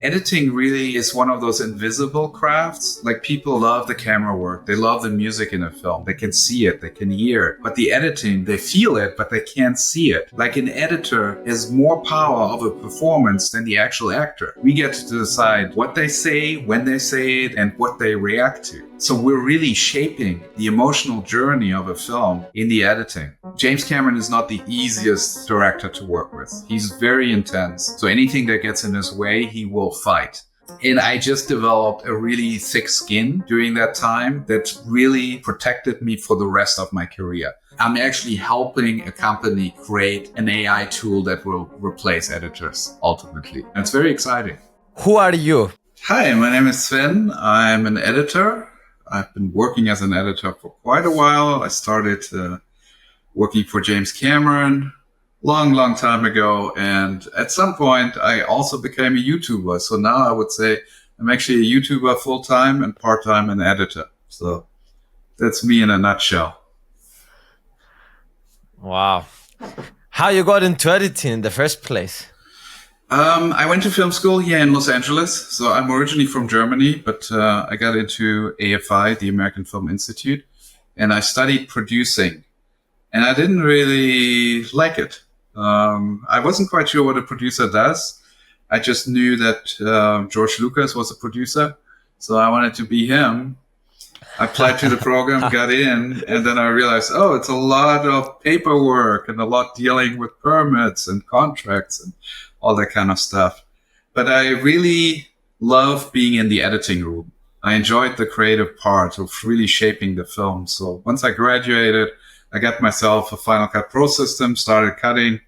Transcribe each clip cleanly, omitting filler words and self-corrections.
Editing really is one of those invisible crafts. Like, people love the camera work. They love the music in a film. They can see it. They can hear it. But the editing, they feel it, but they can't see it. Like, an editor has more power of a performance than the actual actor. We get to decide what they say, when they say it, and what they react to. So we're really shaping the emotional journey of a film in the editing. James Cameron is not the easiest director to work with. He's very intense. So anything that gets in his way, he will fight. And I just developed a really thick skin during that time that really protected me for the rest of my career. I'm actually helping a company create an AI tool that will replace editors ultimately. And it's very exciting. Who are you? Hi, my name is Sven. I'm an editor. I've been working as an editor for quite a while. I started working for James Cameron long time ago. And at some point, I also became a YouTuber. So now I would say I'm actually a YouTuber full-time and part-time an editor. So that's me in a nutshell. Wow. How you got into editing in the first place? I went to film school here in Los Angeles. So I'm originally from Germany, but I got into AFI, the American Film Institute, and I studied producing. And I didn't really like it. I wasn't quite sure what a producer does. I just knew that George Lucas was a producer, so I wanted to be him. I applied to the program, got in, and then I realized, oh, it's a lot of paperwork and a lot dealing with permits and contracts and all that kind of stuff. But I really love being in the editing room. I enjoyed the creative part of really shaping the film. So once I graduated, I got myself a Final Cut Pro system, started cutting,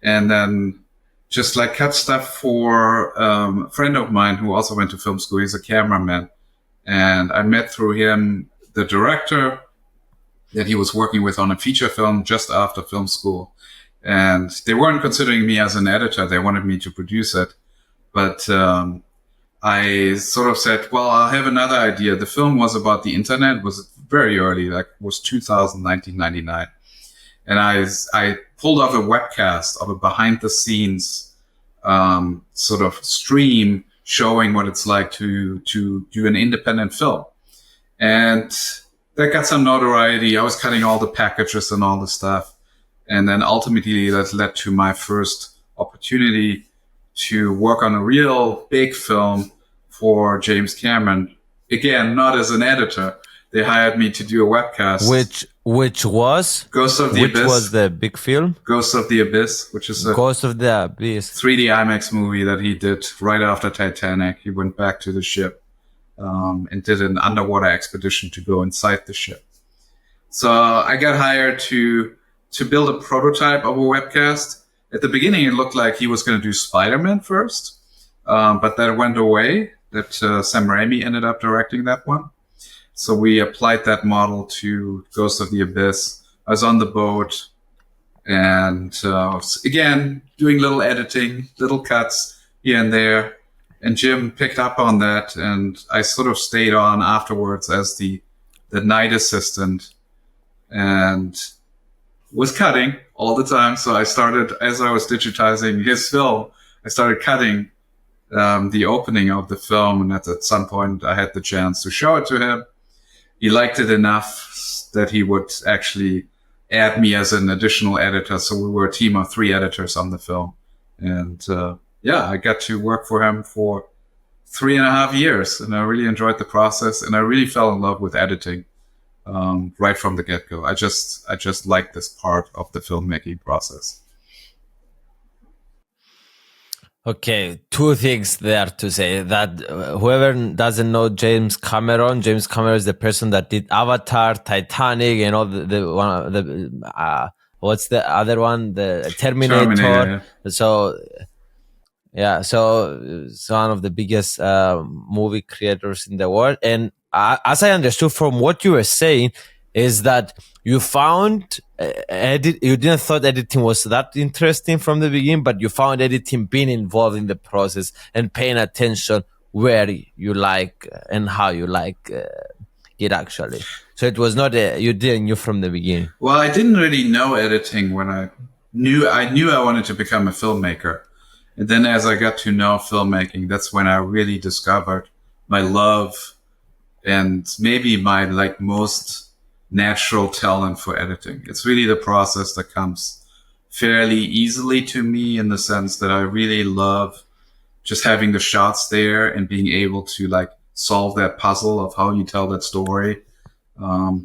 and then just like cut stuff for a friend of mine who also went to film school. He's a cameraman. And I met through him the director that he was working with on a feature film just after film school. And they weren't considering me as an editor. They wanted me to produce it. But I sort of said, well, I'll have another idea. The film was about the internet. It was very early, like it was 1999. And I pulled off a webcast of a behind the scenes sort of stream showing what it's like to do an independent film. And that got some notoriety. I was cutting all the packages and all the stuff. And then ultimately that led to my first opportunity to work on a real big film for James Cameron. Again, not as an editor. They hired me to do a webcast. Which was? Ghost of the Abyss. Which was the big film? Ghost of the Abyss, which is a Ghost of the Abyss 3D IMAX movie that he did right after Titanic. He went back to the ship and did an underwater expedition to go inside the ship. So I got hired to build a prototype of a webcast. At the beginning, it looked like he was going to do Spider-Man first, but that went away. That Sam Raimi ended up directing that one. So we applied that model to Ghost of the Abyss. I was on the boat and again, doing little editing, little cuts here and there. And Jim picked up on that, and I sort of stayed on afterwards as the night assistant and was cutting all the time. So I started, as I was digitizing his film, I started cutting the opening of the film. And at some point I had the chance to show it to him. He liked it enough that he would actually add me as an additional editor. So we were a team of 3 editors on the film. And I got to work for him for 3.5 years. And I really enjoyed the process. And I really fell in love with editing right from the get-go. I just liked this part of the filmmaking process. Okay, 2 things there to say. That whoever doesn't know James Cameron is the person that did Avatar, Titanic, and all what's the other one? The Terminator. So it's one of the biggest movie creators in the world. And as I understood from what you were saying, is that you found you didn't thought editing was that interesting from the beginning, but you found editing being involved in the process and paying attention where you like and how you like it actually. So it was not you didn't knew from the beginning. Well, I didn't really know editing when I knew I wanted to become a filmmaker. And then as I got to know filmmaking, that's when I really discovered my love and maybe my like most natural talent for editing. It's really the process that comes fairly easily to me in the sense that I really love just having the shots there and being able to like solve that puzzle of how you tell that story.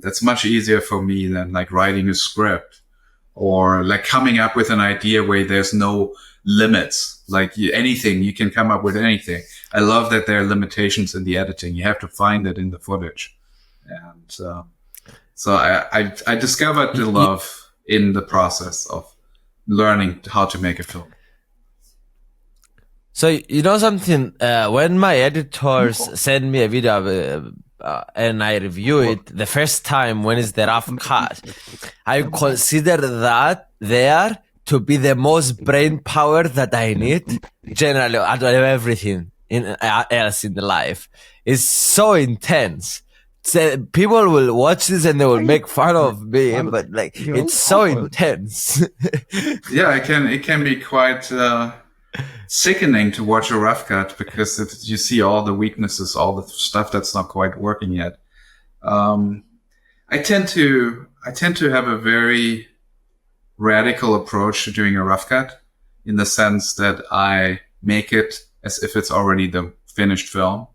That's much easier for me than like writing a script or like coming up with an idea where there's no limits. Like anything, you can come up with anything. I love that there are limitations in the editing. You have to find it in the footage. And so I discovered the love in the process of learning how to make a film. So you know something, when my editors send me a video and I review it the first time when it's the rough cut, I consider that there to be the most brain power that I need generally out of everything else in the life. It's so intense. So people will watch this and they will make fun of me, but like it's so intense. Yeah, it can be quite sickening to watch a rough cut because you see all the weaknesses, all the stuff that's not quite working yet. I tend to have a very radical approach to doing a rough cut in the sense that I make it as if it's already the finished film.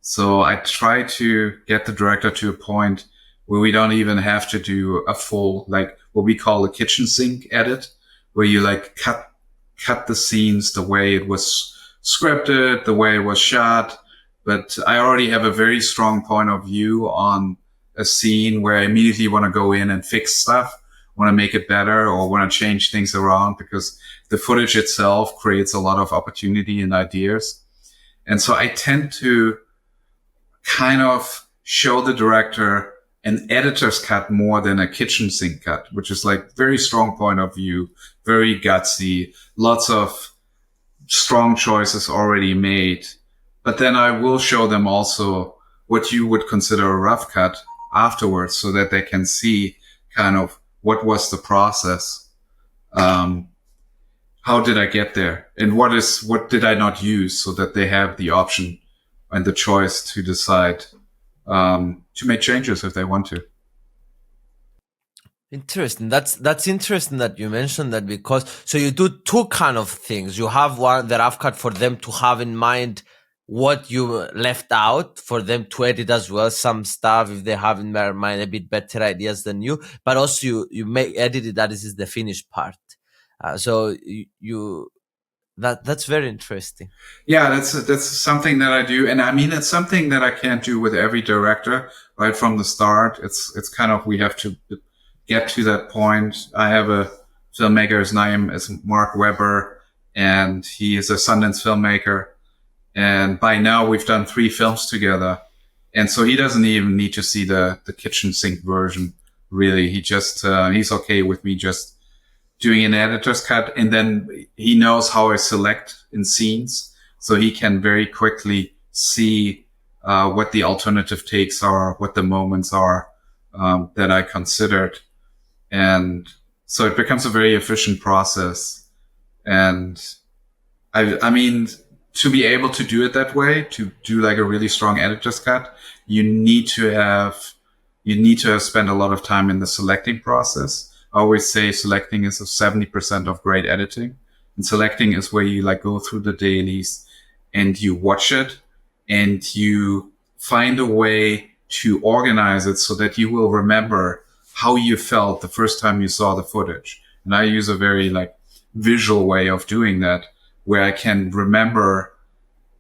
So I try to get the director to a point where we don't even have to do a full, like what we call a kitchen sink edit, where you like cut the scenes the way it was scripted, the way it was shot. But I already have a very strong point of view on a scene where I immediately want to go in and fix stuff, want to make it better or want to change things around because the footage itself creates a lot of opportunity and ideas. And so I tend to kind of show the director an editor's cut more than a kitchen sink cut, which is like very strong point of view, very gutsy, lots of strong choices already made. But then I will show them also what you would consider a rough cut afterwards so that they can see kind of what was the process. How did I get there? And what did I not use so that they have the option and the choice to decide to make changes if they want to. Interesting. That's interesting that you mentioned that because so you do two kind of things. You have one the rough cut for them to have in mind what you left out for them to edit as well some stuff if they have in their mind a bit better ideas than you, but also you make edit it that this is the finished part. So you that's very interesting. Yeah, that's something that I do, and I mean it's something that I can't do with every director right from the start. It's kind of we have to get to that point. I have a filmmaker. His name is Mark Webber, and he is a Sundance filmmaker. And by now we've done 3 films together, and so he doesn't even need to see the kitchen sink version. Really, he just he's okay with me just doing an editor's cut, and then he knows how I select in scenes, so he can very quickly see what the alternative takes are, what the moments are that I considered, and so it becomes a very efficient process. And I mean, to be able to do it that way, to do like a really strong editor's cut, you need to have spent a lot of time in the selecting process. I always say selecting is 70% of great editing. And selecting is where you like go through the dailies and you watch it and you find a way to organize it so that you will remember how you felt the first time you saw the footage. And I use a very like visual way of doing that, where I can remember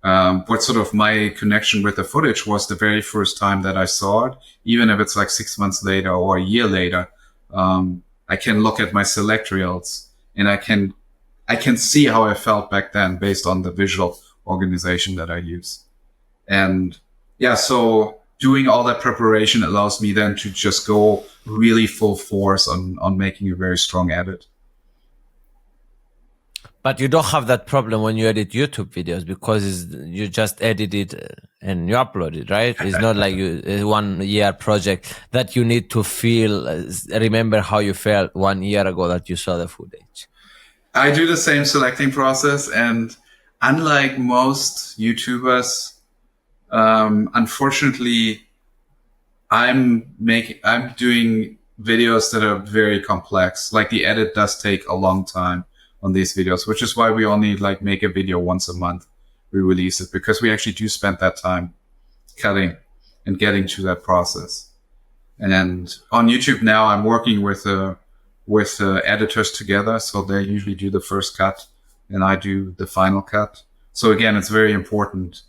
what sort of my connection with the footage was the very first time that I saw it, even if it's like 6 months later or a year later. I can look at my select reels and I can see how I felt back then based on the visual organization that I use. And yeah, so doing all that preparation allows me then to just go really full force on making a very strong edit. But you don't have that problem when you edit YouTube videos because you just edit it and you upload it, right? It's not like a 1 year project that you need to remember how you felt 1 year ago that you saw the footage. I do the same selecting process, and unlike most YouTubers, unfortunately, I'm doing videos that are very complex. Like the edit does take a long time on these videos, which is why we only like make a video once a month. We release it because we actually do spend that time cutting and getting to that process. And on YouTube now, I'm working with editors together, so they usually do the first cut, and I do the final cut. So again, it's very important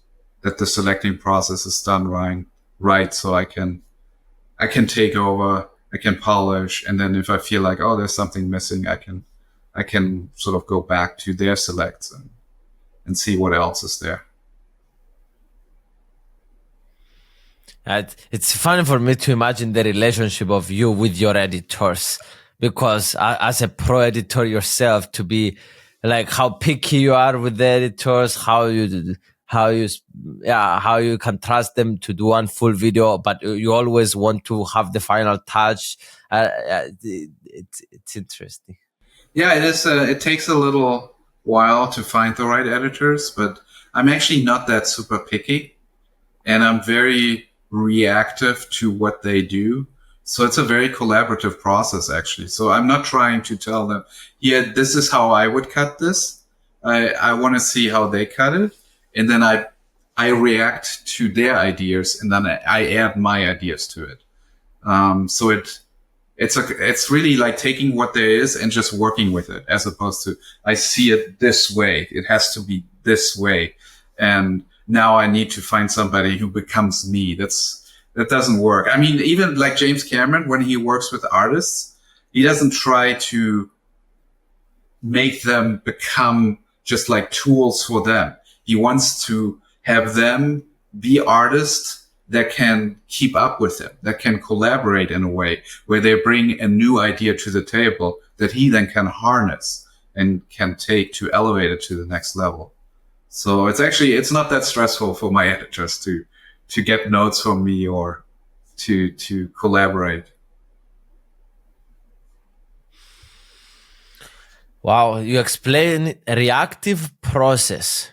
that the selecting process is done right, so I can take over, I can polish, and then if I feel like, oh, there's something missing, I can sort of go back to their selects and see what else is there. It's fun for me to imagine the relationship of you with your editors, because as a pro editor yourself, to be like how picky you are with the editors, how you can trust them to do one full video, but you always want to have the final touch. It's interesting. Yeah, it is. It takes a little while to find the right editors, but I'm actually not that super picky, and I'm very reactive to what they do. So it's a very collaborative process, actually. So I'm not trying to tell them, yeah, this is how I would cut this. I want to see how they cut it, and then I react to their ideas, and then I add my ideas to it. So it's really like taking what there is and just working with it, as opposed to I see it this way. It has to be this way, and now I need to find somebody who becomes me. That doesn't work. I mean, even like James Cameron, when he works with artists, he doesn't try to make them become just like tools for them. He wants to have them be artists that can keep up with him, that can collaborate in a way where they bring a new idea to the table that he then can harness and can take to elevate it to the next level. So it's not that stressful for my editors to get notes from me or to collaborate. Wow, you explain a reactive process.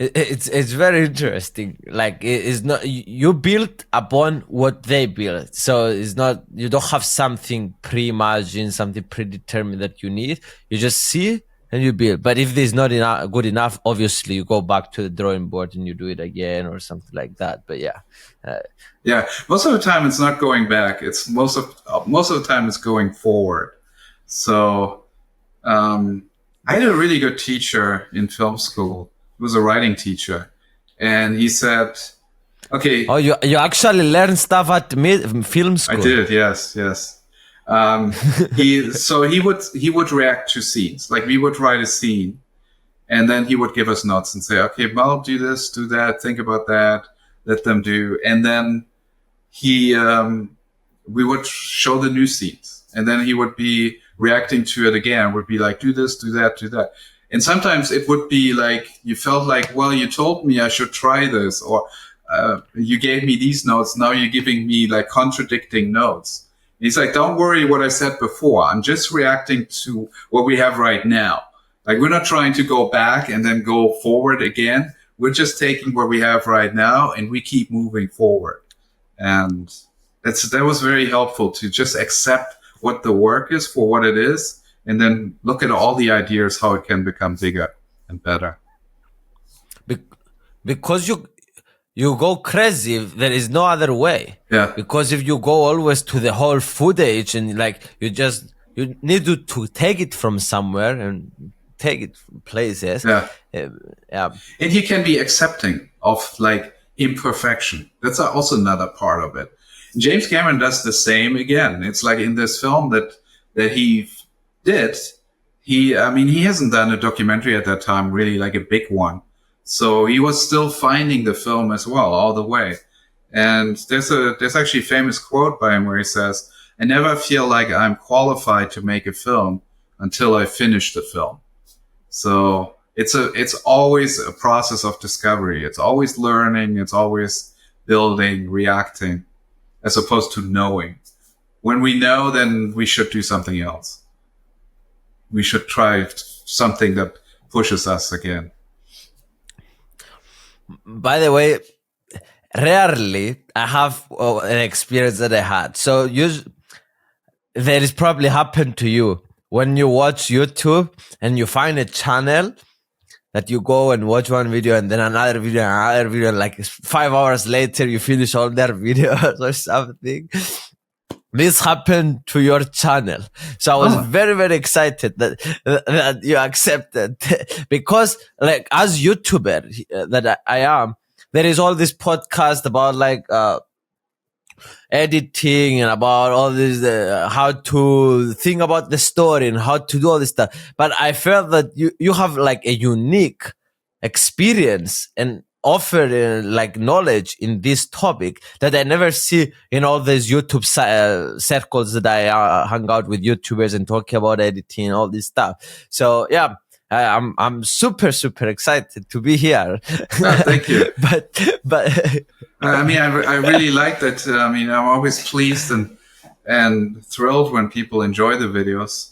It's very interesting. Like it's not, you build upon what they built, so it's not, you don't have something pre-imagined, something predetermined that you need. You just see and you build. But if there's not enough, good enough, obviously you go back to the drawing board and you do it again or something like that. But yeah, most of the time it's not going back. It's most of the time it's going forward. So I had a really good teacher in film school. He was a writing teacher, and he said, "Okay." Oh, you actually learned stuff at film school. I did, yes. He would react to scenes. Like we would write a scene, and then he would give us notes and say, "Okay, well, do this, do that, think about that, let them do." And then we would show the new scenes, and then he would be reacting to it again. Would be like, "Do this, do that, do that." And sometimes it would be like, you felt like, well, you told me I should try this, or you gave me these notes. Now you're giving me like contradicting notes. And he's like, don't worry what I said before. I'm just reacting to what we have right now. Like we're not trying to go back and then go forward again. We're just taking what we have right now and we keep moving forward. And that was very helpful to just accept what the work is for what it is. And then look at all the ideas, how it can become bigger and better. Because you go crazy, there is no other way. Yeah. Because if you go always to the whole footage and like you need to take it from somewhere and take it from places. Yeah. Yeah. And you can be accepting of like imperfection. That's also another part of it. James Cameron does the same again. It's like in this film that he did, he hasn't done a documentary at that time, really like a big one. So he was still finding the film as well, all the way. And there's actually a famous quote by him where he says, "I never feel like I'm qualified to make a film until I finish the film." So it's always a process of discovery. It's always learning. It's always building, reacting, as opposed to knowing. when we know, then we should do something else. We should try something that pushes us again. By the way, rarely I have an experience that I had. So that is probably happened to you when you watch YouTube and you find a channel that you go and watch one video and then another video, like 5 hours later you finish all their videos or something. This happened to your channel. So I was very, very excited that you accepted because like as YouTuber that I am, there is all this podcast about like, editing and about all this, how to think about the story and how to do all this stuff. But I felt that you have like a unique experience and offer like knowledge in this topic that I never see in all these YouTube circles that I hang out with YouTubers and talking about editing and all this stuff. So yeah, I'm super, super excited to be here. Oh, thank you. but I mean, I really like that. I mean, I'm always pleased and thrilled when people enjoy the videos.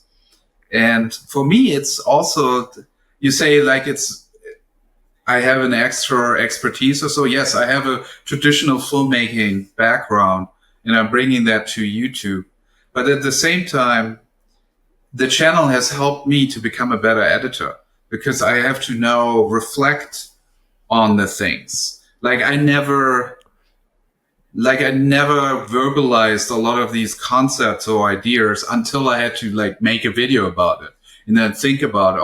And for me, it's also, you say like I have an extra expertise or so. Yes, I have a traditional filmmaking background and I'm bringing that to YouTube. But at the same time, the channel has helped me to become a better editor because I have to now reflect on the things. Like I never verbalized a lot of these concepts or ideas until I had to like make a video about it and then think about,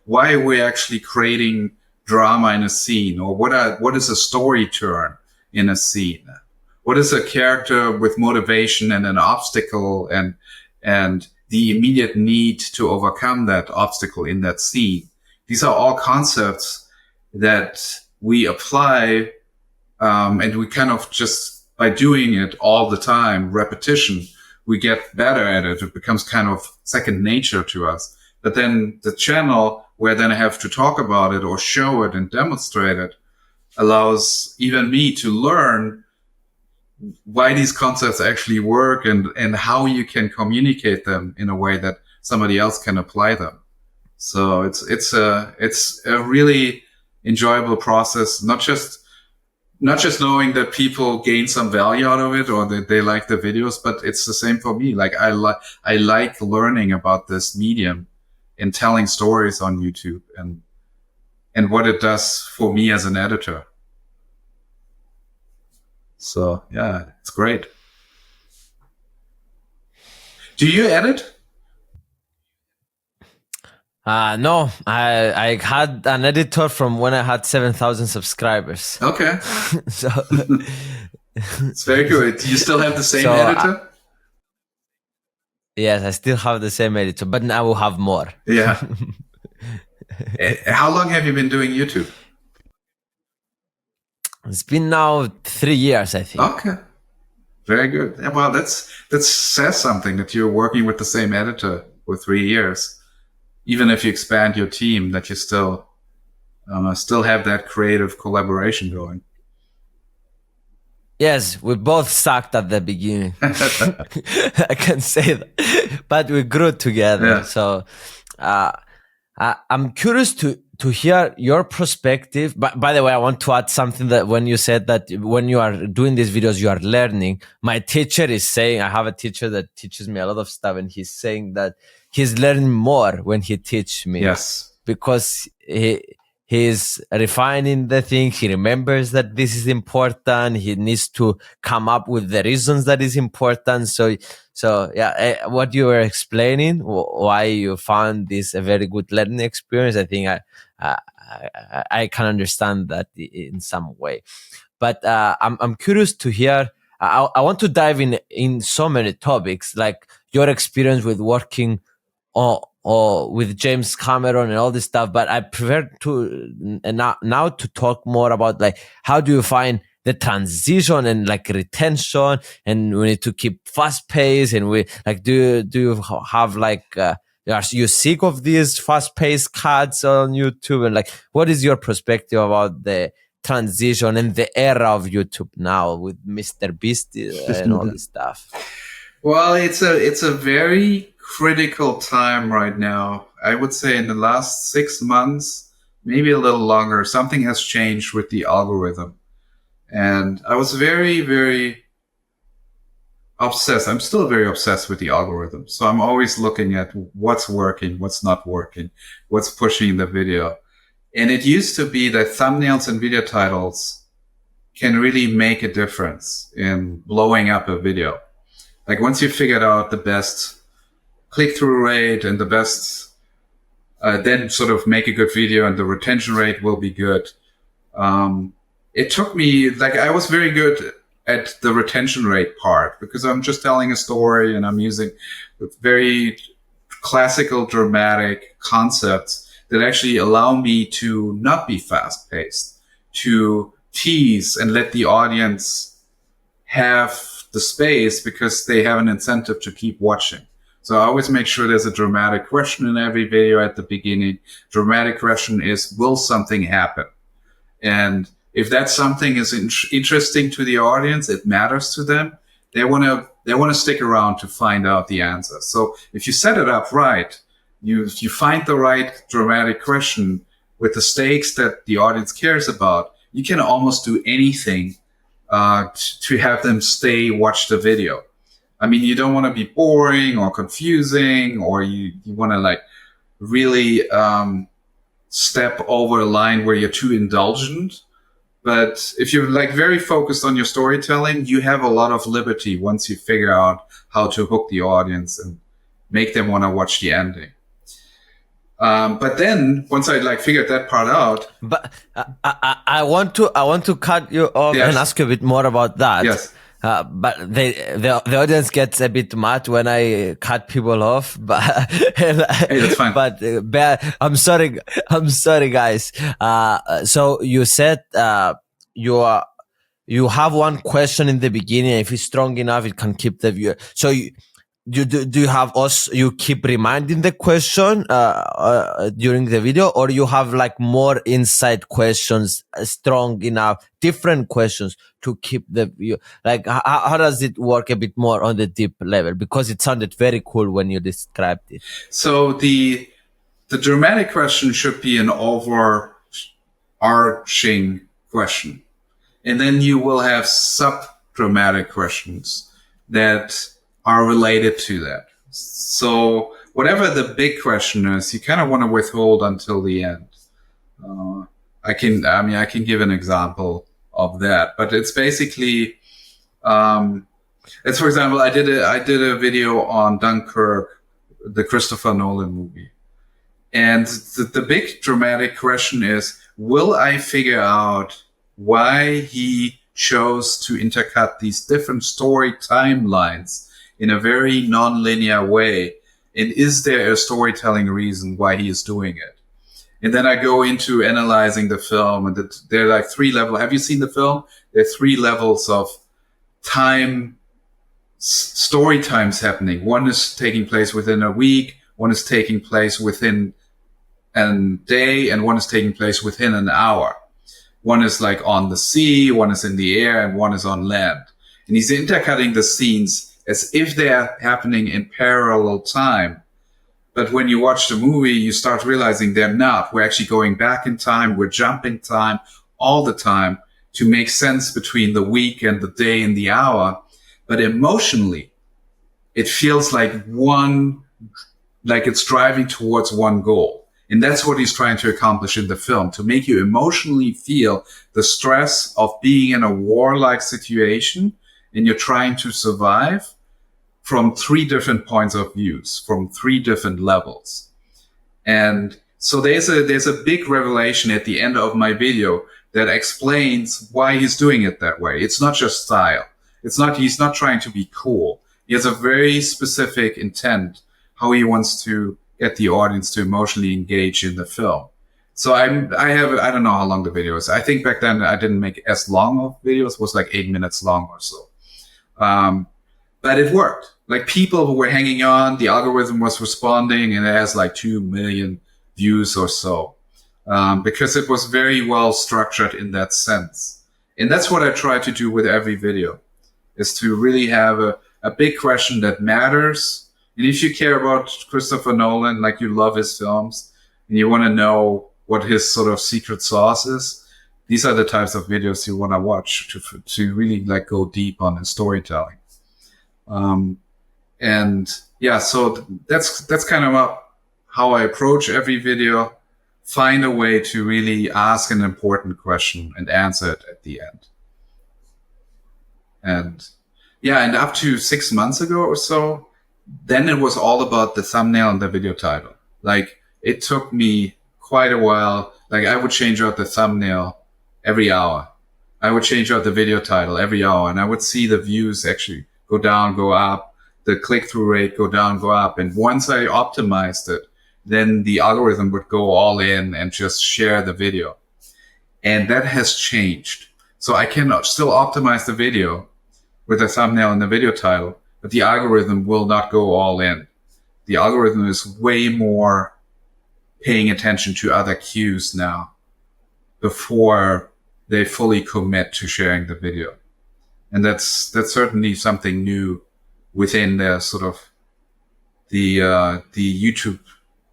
why are we actually creating drama in a scene, or what is a story turn in a scene? What is a character with motivation and an obstacle and the immediate need to overcome that obstacle in that scene? These are all concepts that we apply, and we kind of just by doing it all the time, repetition, we get better at it. It becomes kind of second nature to us. But then the channel where then I have to talk about it or show it and demonstrate it allows even me to learn why these concepts actually work and how you can communicate them in a way that somebody else can apply them. So it's a really enjoyable process, not just knowing that people gain some value out of it or that they like the videos, but it's the same for me. Like I like learning about this medium and telling stories on YouTube and what it does for me as an editor. So yeah, it's great. Do you edit? No, I had an editor from when I had 7,000 subscribers. Okay. So it's very good. You still have the same editor? Yes, I still have the same editor, but now we'll have more. Yeah. How long have you been doing YouTube? It's been now 3 years, I think. Okay. Very good. Well, that says something that you're working with the same editor for 3 years. Even if you expand your team, that you still have that creative collaboration going. Yes, we both sucked at the beginning. I can say that, but we grew together. Yeah. So I'm curious to hear your perspective. But by the way, I want to add something that when you said that when you are doing these videos, you are learning. My teacher is saying, I have a teacher that teaches me a lot of stuff, and he's saying that he's learning more when he teaches me. Yes. Because he's refining the thing. He remembers that this is important. He needs to come up with the reasons that is important. So yeah, what you were explaining, why you found this a very good learning experience, I think I can understand that in some way. But I'm curious to hear. I want to dive in so many topics, like your experience with working or with James Cameron and all this stuff, but I prefer to now to talk more about like how do you find the transition and like retention, and we need to keep fast pace, and we like do you have like are you sick of these fast paced cuts on YouTube, and like what is your perspective about the transition and the era of YouTube now with Mr. Beast and all this stuff? Well, it's a very critical time right now. I would say in the last 6 months, maybe a little longer, something has changed with the algorithm. And I was very, very obsessed. I'm still very obsessed with the algorithm. So I'm always looking at what's working, what's not working, what's pushing the video. And it used to be that thumbnails and video titles can really make a difference in blowing up a video. Like once you figured out the best click-through rate and the best, then sort of make a good video and the retention rate will be good. It took me, like I was very good at the retention rate part because I'm just telling a story and I'm using very classical dramatic concepts that actually allow me to not be fast-paced, to tease and let the audience have the space because they have an incentive to keep watching. So I always make sure there's a dramatic question in every video at the beginning. Dramatic question is, will something happen? And if that something is interesting to the audience, it matters to them, they want to stick around to find out the answer. So if you set it up right, you find the right dramatic question with the stakes that the audience cares about, you can almost do anything to have them watch the video. I mean, you don't want to be boring or confusing, or you want to like really step over a line where you're too indulgent. But if you're like very focused on your storytelling, you have a lot of liberty once you figure out how to hook the audience and make them want to watch the ending. But then once I like figured that part out, but I want to cut you off yes. and ask you a bit more about that. Yes. But the audience gets a bit mad when I cut people off. But hey, that's fine. But I'm sorry, guys. So you said you have one question in the beginning. If it's strong enough, it can keep the viewer. So do you have also, you keep reminding the question during the video, or you have like more inside questions, strong enough, different questions to keep the view? Like how does it work a bit more on the deep level? Because it sounded very cool when you described it. So the dramatic question should be an overarching question, and then you will have sub-dramatic questions that are related to that. So whatever the big question is, you kind of want to withhold until the end. I can give an example of that, but it's basically, it's for example, I did a video on Dunkirk, the Christopher Nolan movie. And the big dramatic question is, will I figure out why he chose to intercut these different story timelines in a very non-linear way? And is there a storytelling reason why he is doing it? And then I go into analyzing the film, and there are like 3 levels. Have you seen the film? There are 3 levels of story times happening. One is taking place within a week, one is taking place within a day, and one is taking place within an hour. One is like on the sea, one is in the air, and one is on land. And he's intercutting the scenes as if they're happening in parallel time. But when you watch the movie, you start realizing they're not. We're actually going back in time. We're jumping time all the time to make sense between the week and the day and the hour. But emotionally, it feels like it's driving towards one goal. And that's what he's trying to accomplish in the film, to make you emotionally feel the stress of being in a warlike situation and you're trying to survive from 3 different points of views, from 3 different levels. And so there's a big revelation at the end of my video that explains why he's doing it that way. It's not just style. He's not trying to be cool. He has a very specific intent, how he wants to get the audience to emotionally engage in the film. So I don't know how long the video is. I think back then I didn't make as long of videos. It was like 8 minutes long or so. But it worked. Like people who were hanging on, the algorithm was responding, and it has like 2 million views or so. Because it was very well structured in that sense. And that's what I try to do with every video, is to really have a big question that matters. And if you care about Christopher Nolan, like you love his films and you want to know what his sort of secret sauce is, these are the types of videos you want to watch to really like go deep on the storytelling. And yeah, so that's kind of how I approach every video. Find a way to really ask an important question and answer it at the end. And yeah, and up to 6 months ago or so, then it was all about the thumbnail and the video title. Like it took me quite a while. Like I would change out the thumbnail every hour. I would change out the video title every hour, and I would see the views actually go down, go up, the click-through rate go down, go up. And once I optimized it, then the algorithm would go all in and just share the video. And that has changed. So I can still optimize the video with the thumbnail and the video title, but the algorithm will not go all in. The algorithm is way more paying attention to other cues now before they fully commit to sharing the video. And that's certainly something new within the sort of the YouTube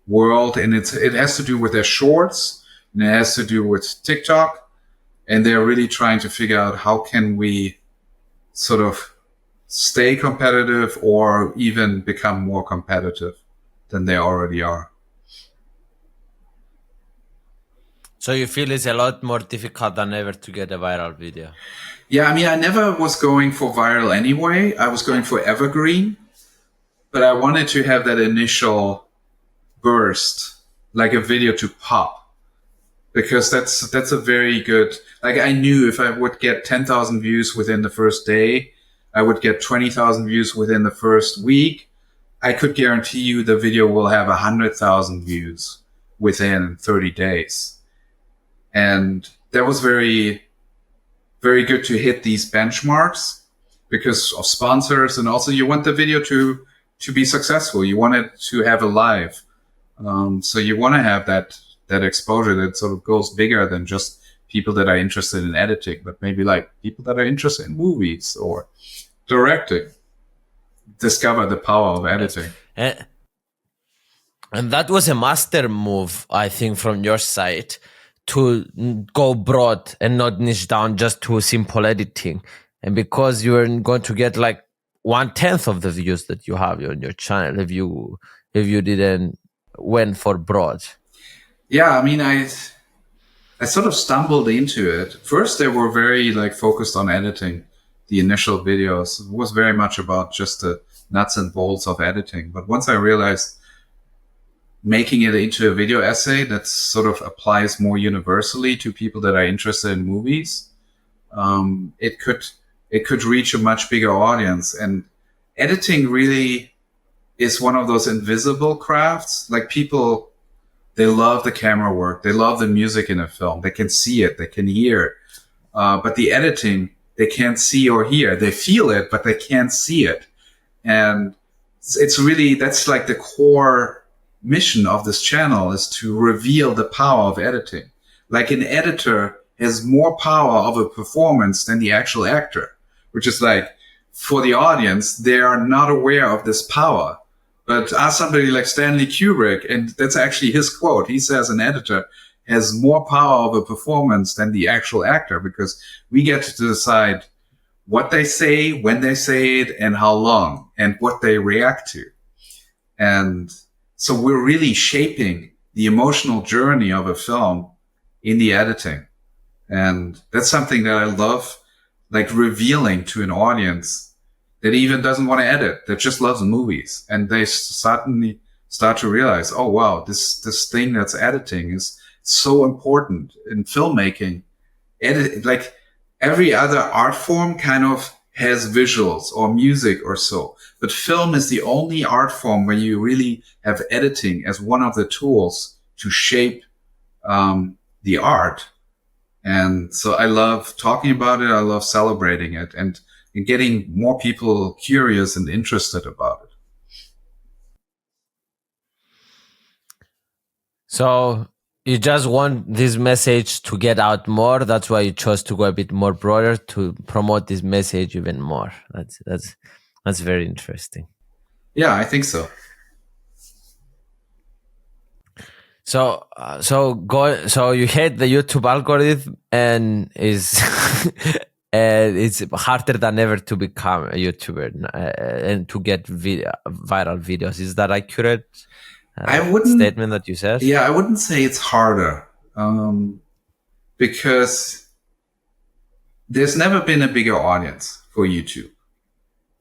world. And it has to do with their shorts, and it has to do with TikTok. And they're really trying to figure out how can we sort of stay competitive or even become more competitive than they already are. So you feel it's a lot more difficult than ever to get a viral video? Yeah, I mean, I never was going for viral anyway. I was going for evergreen, but I wanted to have that initial burst, like a video to pop, because that's a very good, like I knew if I would get 10,000 views within the first day, I would get 20,000 views within the first week. I could guarantee you the video will have 100,000 views within 30 days. And that was very, very good to hit these benchmarks because of sponsors. And also you want the video to be successful. You want it to have a live. So you want to have that exposure that sort of goes bigger than just people that are interested in editing, but maybe like people that are interested in movies or directing, discover the power of editing. And that was a master move, I think, from your side to go broad and not niche down just to simple editing. And because you were going to get like 1/10 of the views that you have on your channel if you didn't went for broad. Yeah, I mean, I sort of stumbled into it. First, they were very like focused on editing. The initial videos was very much about just the nuts and bolts of editing. But once I realized making it into a video essay that sort of applies more universally to people that are interested in movies, it could reach a much bigger audience. And editing really is one of those invisible crafts. Like people, they love the camera work. They love the music in a film. They can see it. They can hear it. But the editing, they can't see or hear. They feel it, but they can't see it. And it's really, that's like the core mission of this channel, is to reveal the power of editing. Like an editor has more power of a performance than the actual actor, which is like, for the audience, they are not aware of this power. But ask somebody like Stanley Kubrick, and that's actually his quote. He says an editor has more power of a performance than the actual actor, because we get to decide what they say, when they say it, and how long, and what they react to. And so we're really shaping the emotional journey of a film in the editing. And that's something that I love, like revealing to an audience that even doesn't want to edit, that just loves movies. And they suddenly start to realize, oh, wow, this thing that's editing is so important in filmmaking. Like every other art form kind of has visuals or music or so. But film is the only art form where you really have editing as one of the tools to shape the art. And so I love talking about it. I love celebrating it and getting more people curious and interested about it. So you just want this message to get out more. That's why you chose to go a bit more broader to promote this message even more. That's That's very interesting. Yeah, I think so. So you hate the YouTube algorithm, and is and it's harder than ever to become a YouTuber and to get viral videos. Is that accurate I wouldn't, statement that you said? yeah, I wouldn't say it's harder, because there's never been a bigger audience for YouTube.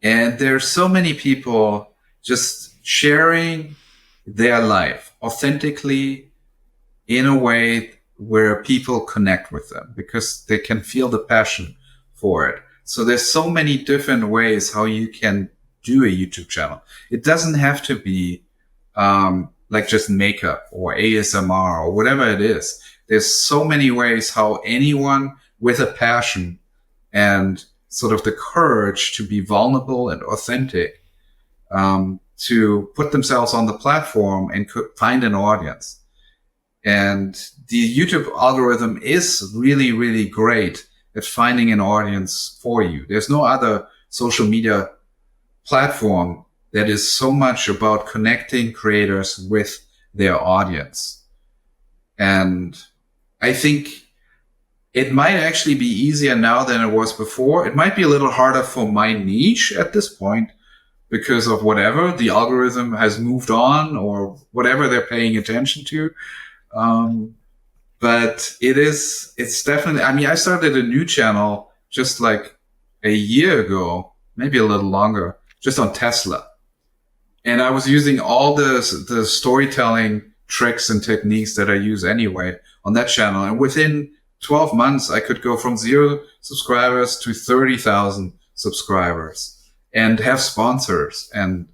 And there's so many people just sharing their life authentically in a way where people connect with them because they can feel the passion for it. So there's so many different ways how you can do a YouTube channel. It doesn't have to be like just makeup or ASMR or whatever it is. There's so many ways how anyone with a passion and sort of the courage to be vulnerable and authentic, to put themselves on the platform and find an audience. And the YouTube algorithm is really, really great at finding an audience for you. There's no other social media platform that is so much about connecting creators with their audience. And I think it might actually be easier now than it was before. It might be a little harder for my niche at this point because of whatever the algorithm has moved on or whatever they're paying attention to. But it's definitely, I mean, I started a new channel just like a year ago, maybe a little longer, just on Tesla. And I was using all the storytelling tricks and techniques that I use anyway on that channel. And within 12 months, I could go from 0 subscribers to 30,000 subscribers and have sponsors and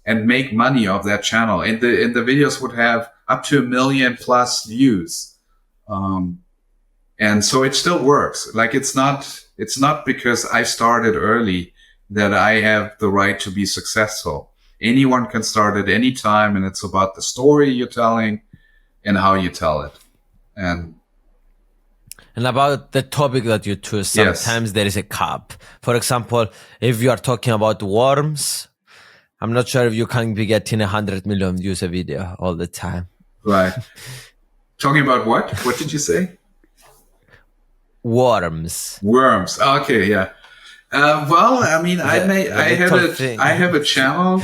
make money off that channel. And the videos would have up to 1 million plus views. And so it still works. Like it's not because I started early that I have the right to be successful. Anyone can start at any time, and it's about the story you're telling and how you tell it. And about the topic that you choose, sometimes there is a cap. For example, if you are talking about worms, I'm not sure if you can be getting 100 million views a video all the time. Right. Talking about what? What did you say? Worms. Worms. Okay, yeah. Well, I mean, I have a channel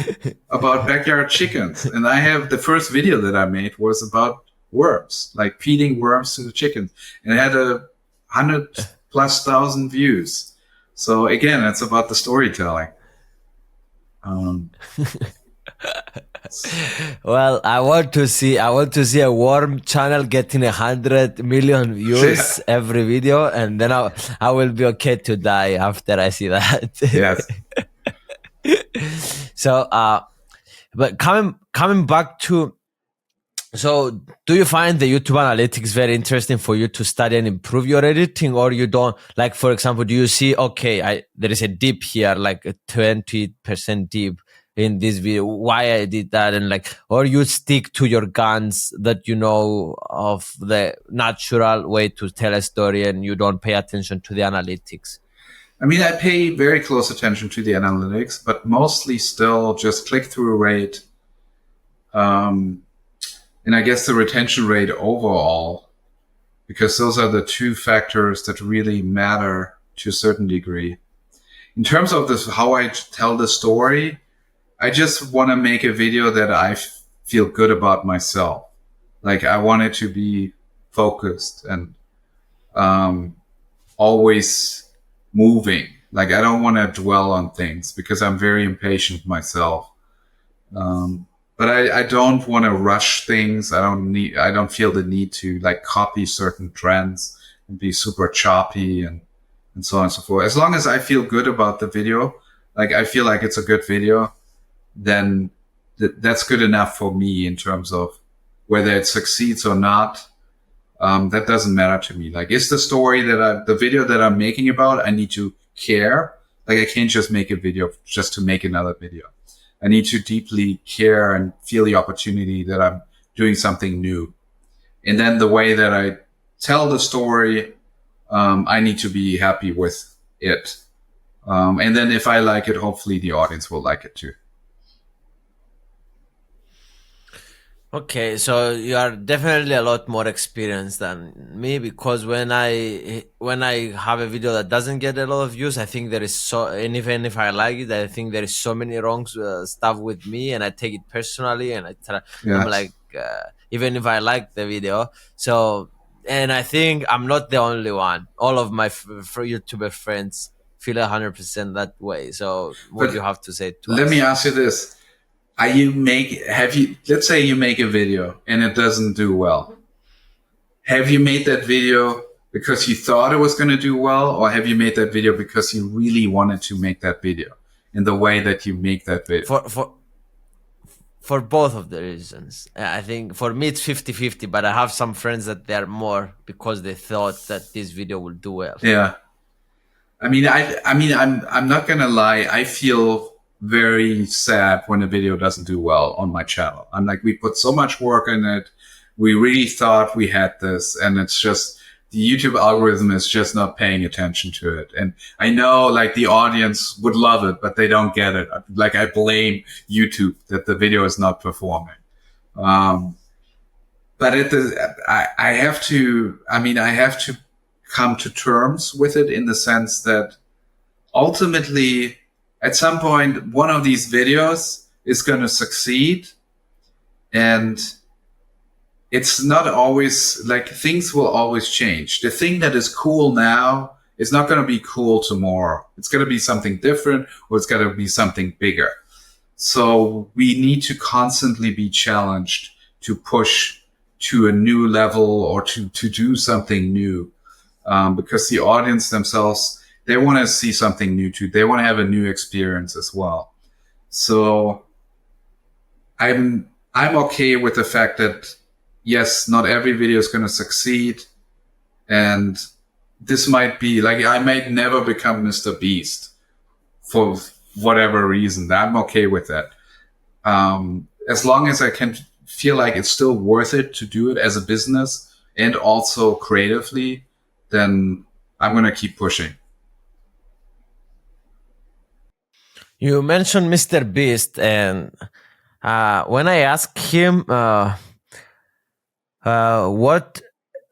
about backyard chickens, and the first video that I made was about worms, like feeding worms to the chickens, and it had 100,000+ views. So again, it's about the storytelling. Well, I want to see a worm channel getting 100 million views every video, and then I will be okay to die after I see that. Yes. So, but coming back to, so do you find the YouTube analytics very interesting for you to study and improve your editing, or you don't? Like, for example, do you see, okay, there is a dip here, like a 20% dip in this video, why I did that, and like, or you stick to your guns that you know of the natural way to tell a story and you don't pay attention to the analytics? I mean, I pay very close attention to the analytics, but mostly still just click-through rate, and I guess the retention rate overall, because those are the two factors that really matter to a certain degree. In terms of this, how I tell the story, I just want to make a video that I feel good about myself. Like I want it to be focused and always moving. Like I don't want to dwell on things because I'm very impatient myself. But I don't want to rush things. I don't feel the need to like copy certain trends and be super choppy and so on and so forth. As long as I feel good about the video, like I feel like it's a good video, then that's good enough for me in terms of whether it succeeds or not. That doesn't matter to me. Like, is the story the video that I'm making about, I need to care. Like, I can't just make a video just to make another video. I need to deeply care and feel the opportunity that I'm doing something new. And then the way that I tell the story, I need to be happy with it. And then if I like it, hopefully the audience will like it too. Okay, so you are definitely a lot more experienced than me, because when I have a video that doesn't get a lot of views, I think there is and even if I like it, I think there is so many wrong stuff with me, and I take it personally, and I'm Yes. like, even if I like the video, so, and I think I'm not the only one. All of my YouTuber friends feel 100% that way. So what do you But have to say to let me us? ask you this. Let's say you make a video and it doesn't do well. Have you made that video because you thought it was going to do well, or have you made that video because you really wanted to make that video in the way that you make that video? For both of the reasons. I think for me it's 50-50, but I have some friends that they are more because they thought that this video will do well. Yeah. I'm not going to lie. I feel very sad when a video doesn't do well on my channel. I'm like, we put so much work in it. We really thought we had this, and it's just the YouTube algorithm is just not paying attention to it. And I know like the audience would love it, but they don't get it. Like I blame YouTube that the video is not performing. But I have to, I have to come to terms with it in the sense that ultimately at some point, one of these videos is going to succeed, and it's not always like things will always change. The thing that is cool now is not going to be cool tomorrow. It's going to be something different, or it's going to be something bigger. So we need to constantly be challenged to push to a new level or to do something new, because the audience themselves, they want to see something new too. They want to have a new experience as well. So I'm okay with the fact that yes, not every video is going to succeed, and this might be like I might never become Mr. Beast for whatever reason. I'm okay with that. As long as I can feel like it's still worth it to do it as a business and also creatively, then I'm going to keep pushing. You mentioned Mr. Beast, and when I asked him what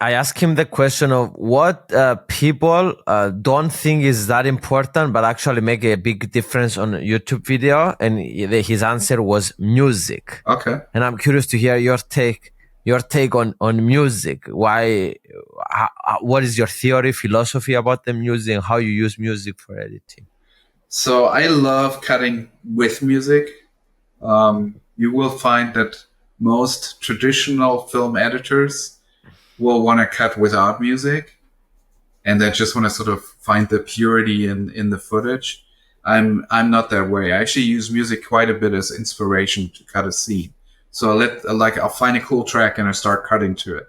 I asked him the question of what people don't think is that important, but actually make a big difference on a YouTube video, and his answer was music. Okay. And I'm curious to hear your take on music. Why? What is your theory, philosophy about the music, and how you use music for editing? So I love cutting with music. You will find that most traditional film editors will want to cut without music, and they just want to sort of find the purity in the footage. I'm not that way. I actually use music quite a bit as inspiration to cut a scene. So I'll find a cool track and I start cutting to it.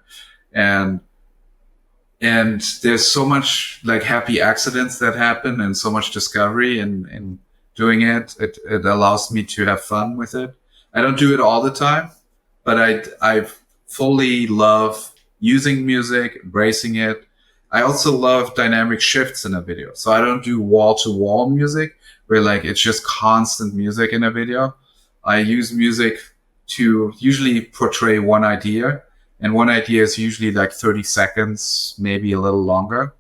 And there's so much like happy accidents that happen and so much discovery in doing it. It allows me to have fun with it. I don't do it all the time, but I fully love using music, embracing it. I also love dynamic shifts in a video. So I don't do wall to wall music where like it's just constant music in a video. I use music to usually portray one idea. And one idea is usually like 30 seconds, maybe a little longer.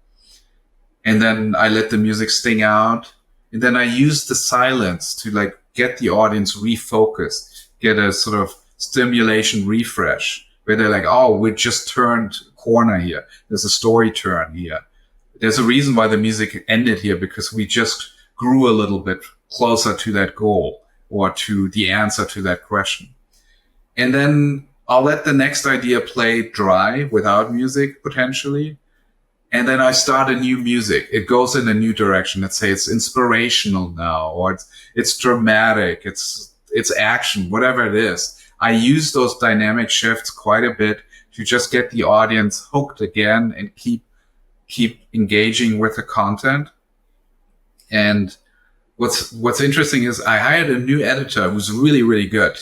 And then I let the music sting out. And then I use the silence to like get the audience refocused, get a sort of stimulation refresh where they're like, oh, we just turned a corner here. There's a story turn here. There's a reason why the music ended here, because we just grew a little bit closer to that goal or to the answer to that question. And then I'll let the next idea play dry without music potentially. And then I start a new music. It goes in a new direction. Let's say it's inspirational now, or it's dramatic. It's action, whatever it is. I use those dynamic shifts quite a bit to just get the audience hooked again and keep engaging with the content. And what's interesting is I hired a new editor who's really, really good.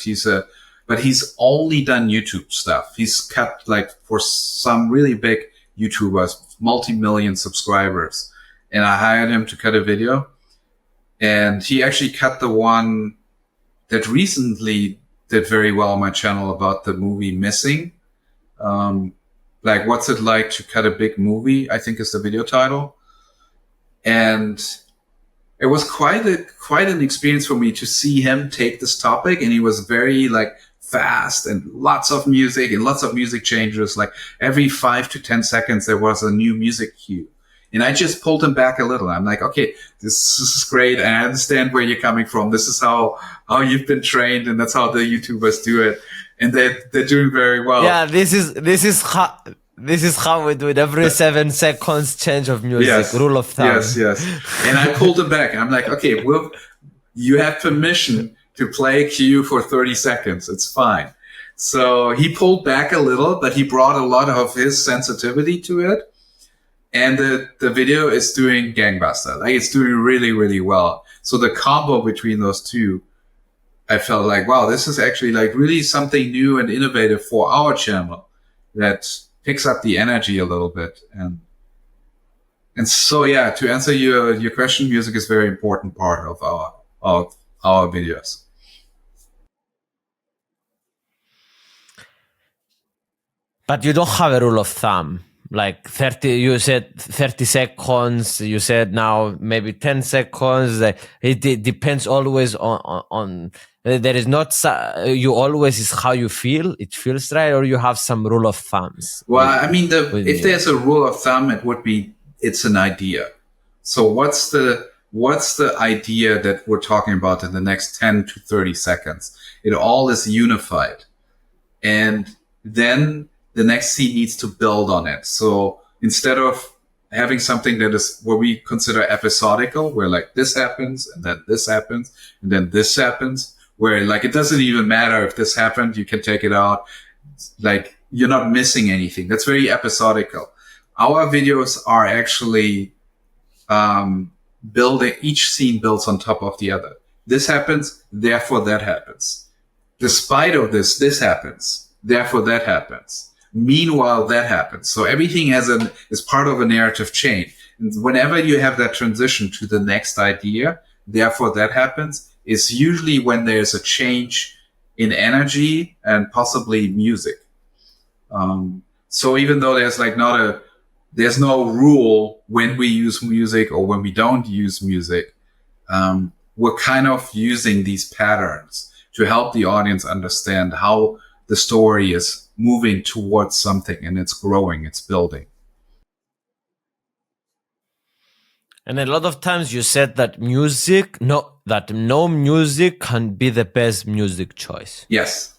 But he's only done YouTube stuff. He's cut like for some really big YouTubers, multi-million subscribers. And I hired him to cut a video. And he actually cut the one that recently did very well on my channel about the movie Missing. Like, what's it like to cut a big movie, I think is the video title. And it was quite an experience for me to see him take this topic. And he was very like fast and lots of music and lots of music changes. Like every 5 to 10 seconds, there was a new music cue. And I just pulled him back a little. I'm like, okay, this is great. I understand where you're coming from. This is how you've been trained, and that's how the YouTubers do it. And they're doing very well. Yeah, this is how we do it. Every 7 seconds change of music. Yes. Rule of thumb. Yes. And I pulled him back. I'm like, okay, well, you have permission to play a cue for 30 seconds. It's fine. So he pulled back a little, but he brought a lot of his sensitivity to it. And the video is doing gangbuster. Like, it's doing really, really well. So the combo between those two, I felt like, wow, this is actually like really something new and innovative for our channel that picks up the energy a little bit. And so, yeah, to answer your question, music is a very important part of our videos. But you don't have a rule of thumb. Like 30, you said 30 seconds, you said now maybe 10 seconds. It depends always on there is not, you always is how you feel, it feels right, or you have some rule of thumbs? Well, I mean, if there's a rule of thumb, it would be, it's an idea. So what's the idea that we're talking about in the next 10 to 30 seconds? It all is unified. And then the next scene needs to build on it. So instead of having something that is what we consider episodical, where like this happens and then this happens and then this happens, where like it doesn't even matter if this happened, you can take it out. Like, you're not missing anything. That's very episodical. Our videos are actually building, each scene builds on top of the other. This happens, therefore that happens. Despite of this happens, therefore that happens. Meanwhile, that happens. So everything is part of a narrative chain. And whenever you have that transition to the next idea, therefore that happens, is usually when there's a change in energy and possibly music. So even though there's like there's no rule when we use music or when we don't use music, we're kind of using these patterns to help the audience understand how the story is moving towards something, and it's growing, it's building. And a lot of times you said that no music can be the best music choice. Yes.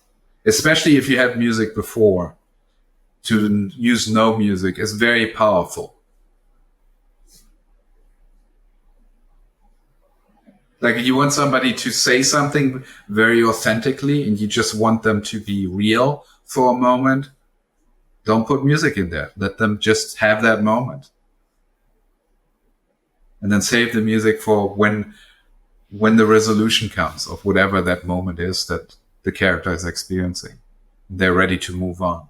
Especially if you had music before. To use no music is very powerful. Like, you want somebody to say something very authentically and you just want them to be real for a moment, don't put music in there. Let them just have that moment. And then save the music for when the resolution comes of whatever that moment is that the character is experiencing. They're ready to move on.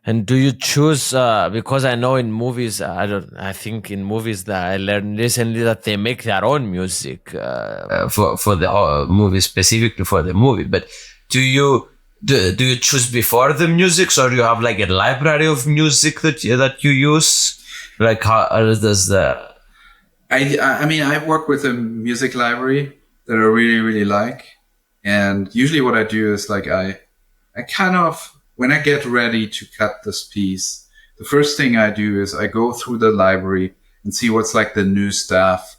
And do you choose, because I know in movies, I think in movies that I learned recently that they make their own music for the movie, specifically for the movie. But do you choose before the music, or you have like a library of music that you use? Like, how does that? I mean, I work with a music library that I really, really like. And usually what I do is like, I kind of, when I get ready to cut this piece, the first thing I do is I go through the library and see what's like the new stuff.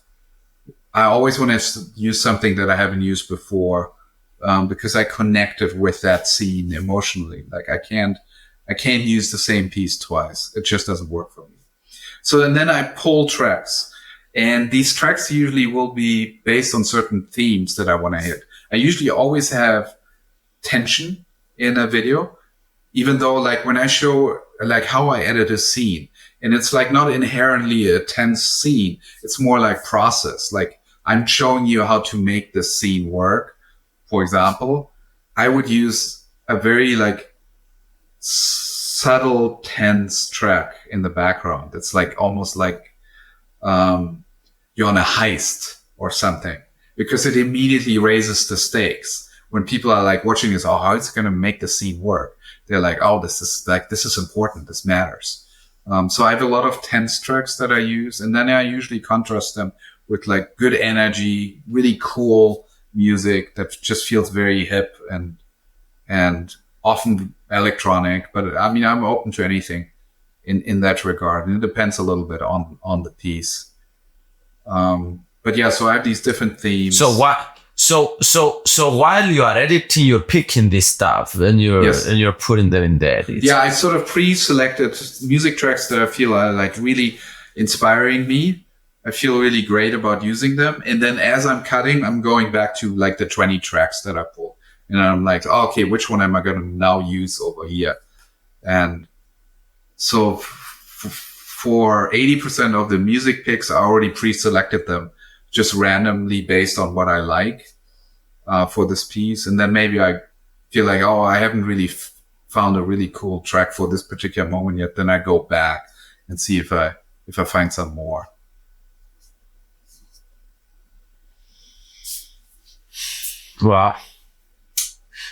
I always want to use something that I haven't used before, because I connected with that scene emotionally. Like, I can't use the same piece twice. It just doesn't work for me. So, and then I pull tracks, and these tracks usually will be based on certain themes that I want to hit. I usually always have tension in a video, even though like when I show like how I edit a scene, and it's like not inherently a tense scene. It's more like process. Like, I'm showing you how to make this scene work. For example, I would use a very like subtle tense track in the background. It's like almost like you're on a heist or something, because it immediately raises the stakes. When people are like watching this, oh, how is it going to make the scene work? They're like, oh, this is important. This matters. So I have a lot of tense tracks that I use, and then I usually contrast them with like good energy, really cool music that just feels very hip and often electronic. But I mean, I'm open to anything in that regard, and it depends a little bit on the piece. But yeah, so I have these different themes. So what? So while you are editing, you're picking this stuff and you're putting them in there. Yeah, I sort of pre-selected music tracks that I feel are like really inspiring me. I feel really great about using them. And then as I'm cutting, I'm going back to like the 20 tracks that I pulled. And I'm like, oh, okay, which one am I going to now use over here? And so for 80% of the music picks, I already pre-selected them just randomly based on what I like for this piece. And then maybe I feel like, oh, I haven't really found a really cool track for this particular moment yet. Then I go back and see if I find some more. Wow.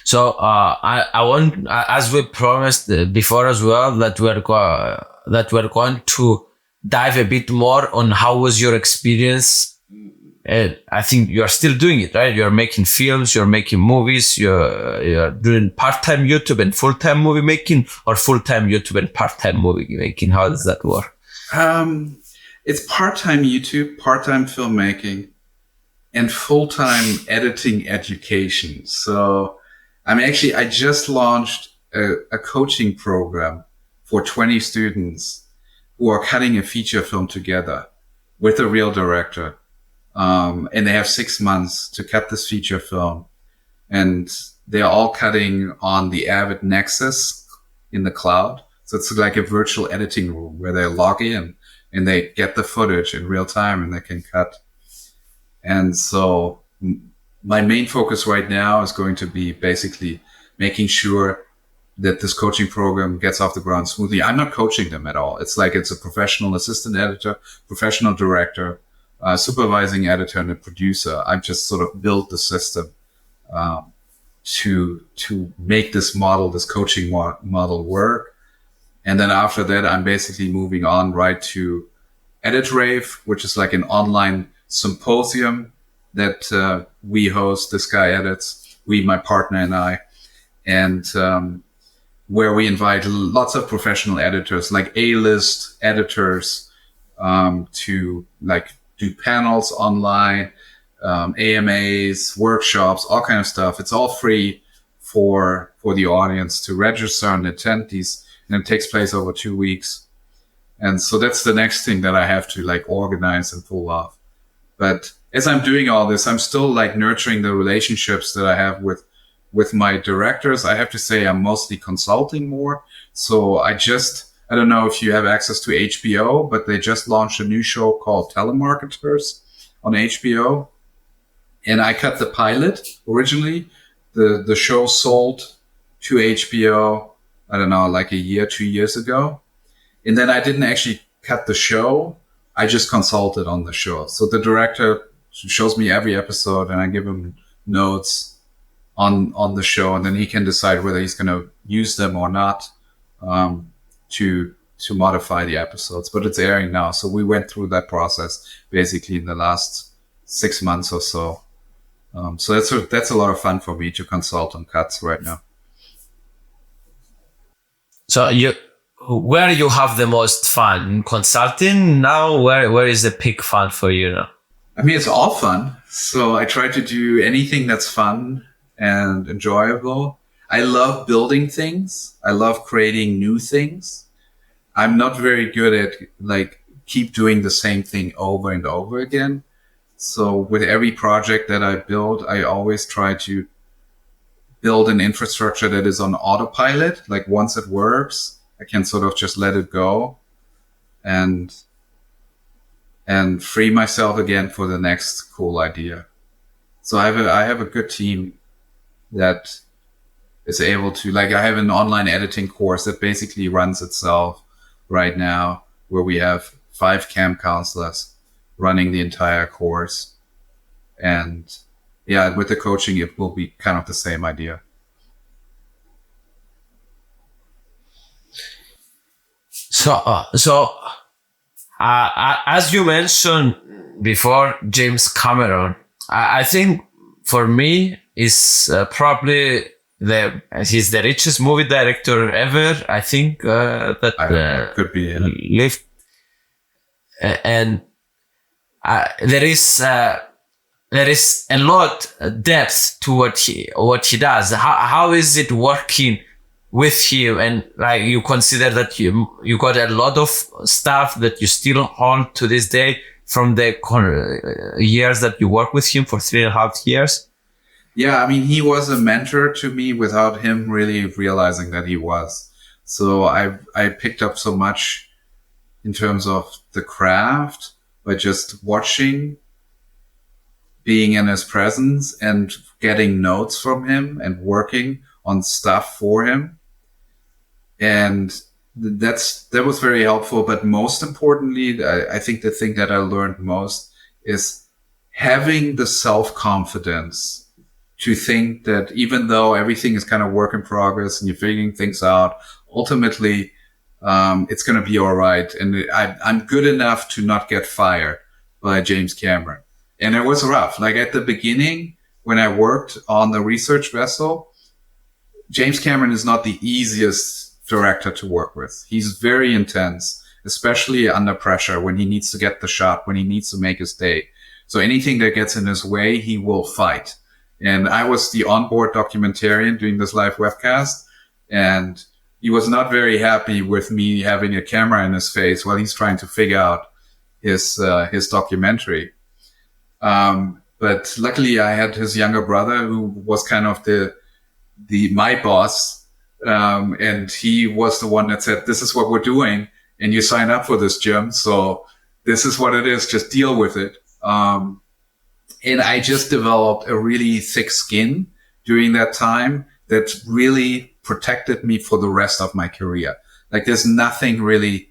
So I want, as we promised before as well, that we're going to dive a bit more on how was your experience. And I think you're still doing it, right? You're making films, you're making movies, you're doing part-time YouTube and full-time movie making, or full-time YouTube and part-time movie making. How does that work? It's part-time YouTube, part-time filmmaking, and full-time editing education. So I just launched a coaching program for 20 students who are cutting a feature film together with a real director. And they have 6 months to cut this feature film. And they're all cutting on the Avid Nexus in the cloud. So it's like a virtual editing room where they log in and they get the footage in real time and they can cut. And so my main focus right now is going to be basically making sure that this coaching program gets off the ground smoothly. I'm not coaching them at all. It's like it's a professional assistant editor, professional director, supervising editor, and a producer. I've just sort of built the system to make this model, this coaching model work. And then after that, I'm basically moving on right to Edit Rave, which is like an online symposium that we host. This guy edits, my partner and I, and where we invite lots of professional editors, like A-list editors, to like do panels online, AMAs, workshops, all kind of stuff. It's all free for the audience to register and attend these, and it takes place over 2 weeks. And so that's the next thing that I have to like organize and pull off. But as I'm doing all this, I'm still like nurturing the relationships that I have with my directors. I have to say I'm mostly consulting more. So I don't know if you have access to HBO, but they just launched a new show called Telemarketers on HBO. And I cut the pilot originally. The show sold to HBO, I don't know, like 2 years ago. And then I didn't actually cut the show. I just consulted on the show. So the director shows me every episode and I give him notes on the show, and then he can decide whether he's going to use them or not, to modify the episodes. But it's airing now. So we went through that process basically in the last 6 months or so. So that's a lot of fun for me to consult on cuts right now. So where you have the most fun? Consulting now? Where is the peak fun for you now? I mean, it's all fun. So I try to do anything that's fun and enjoyable. I love building things. I love creating new things. I'm not very good at like keep doing the same thing over and over again. So with every project that I build, I always try to build an infrastructure that is on autopilot. Like once it works, I can sort of just let it go and free myself again for the next cool idea. So I have a good team that is able to, like, I have an online editing course that basically runs itself right now, where we have 5 camp counselors running the entire course. And yeah, with the coaching, it will be kind of the same idea. As you mentioned before, James Cameron, I think for me is probably he's the richest movie director ever. I think that I don't know, could be. lived, and there is a lot depth to what he does. How is it working with him? And like, you consider that you got a lot of stuff that you still hold to this day from the years that you work with him for 3.5 years? Yeah, I mean, he was a mentor to me without him really realizing that he was. So I picked up so much in terms of the craft by just watching, being in his presence and getting notes from him and working on stuff for him. And that was very helpful. But most importantly, I think the thing that I learned most is having the self-confidence to think that even though everything is kind of work in progress and you're figuring things out, ultimately, it's going to be all right. And I'm good enough to not get fired by James Cameron. And it was rough. Like at the beginning, when I worked on the research vessel, James Cameron is not the easiest director to work with. He's very intense, especially under pressure when he needs to get the shot, when he needs to make his day. So anything that gets in his way, he will fight. And I was the onboard documentarian doing this live webcast, and he was not very happy with me having a camera in his face while he's trying to figure out his documentary. But luckily I had his younger brother who was kind of my boss. And he was the one that said, this is what we're doing. And you signed up for this, Jim. So this is what it is. Just deal with it. And I just developed a really thick skin during that time that really protected me for the rest of my career. Like there's nothing really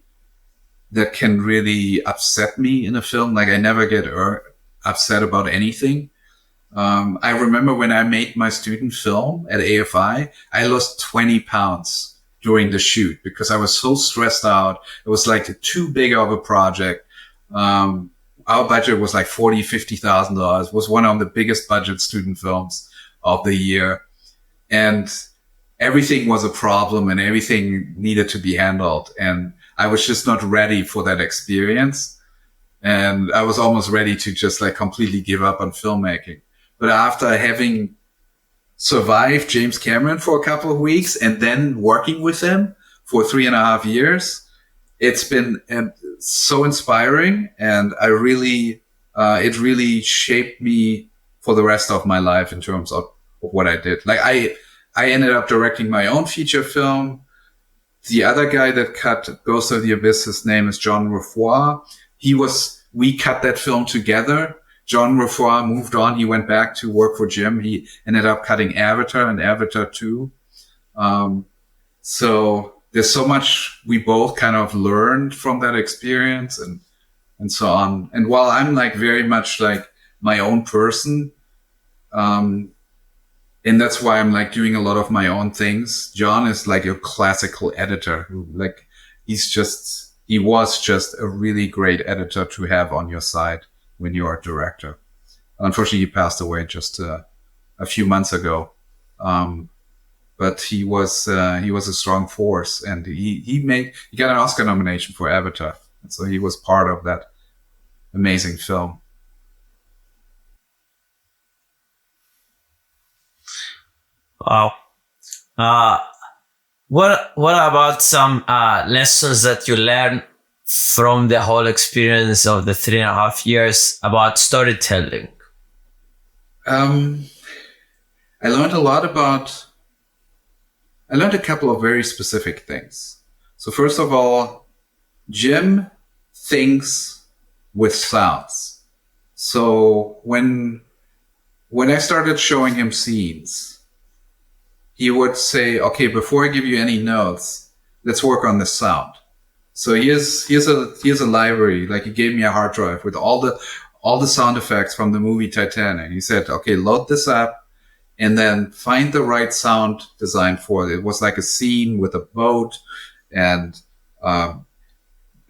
that can really upset me in a film. Like I never get upset about anything. I remember when I made my student film at AFI, I lost 20 pounds during the shoot because I was so stressed out. It was like too big of a project. Our budget was like $50,000. Was one of the biggest budget student films of the year. And everything was a problem and everything needed to be handled. And I was just not ready for that experience. And I was almost ready to just like completely give up on filmmaking. But after having survived James Cameron for a couple of weeks and then working with him for 3.5 years, it's been so inspiring, and it really shaped me for the rest of my life in terms of what I did. Like I ended up directing my own feature film. The other guy that cut Ghost of the Abyss, his name is John Refoy. We cut that film together. John Refoy moved on. He went back to work for Jim. He ended up cutting Avatar and Avatar 2. So there's so much we both kind of learned from that experience and so on. And while I'm like very much like my own person, and that's why I'm like doing a lot of my own things, John is like a classical editor who like, he was just a really great editor to have on your side when you are a director. Unfortunately, he passed away just a few months ago. But he was a strong force, and he got an Oscar nomination for Avatar. And so he was part of that amazing film. Wow. What about some lessons that you learned from the whole experience of the 3.5 years about storytelling? I learned a couple of very specific things. So first of all, Jim thinks with sounds. So when I started showing him scenes, he would say, okay, before I give you any notes, let's work on the sound. So here's a library. Like he gave me a hard drive with all the sound effects from the movie Titanic. He said, okay, load this up and then find the right sound design for it. It was like a scene with a boat, and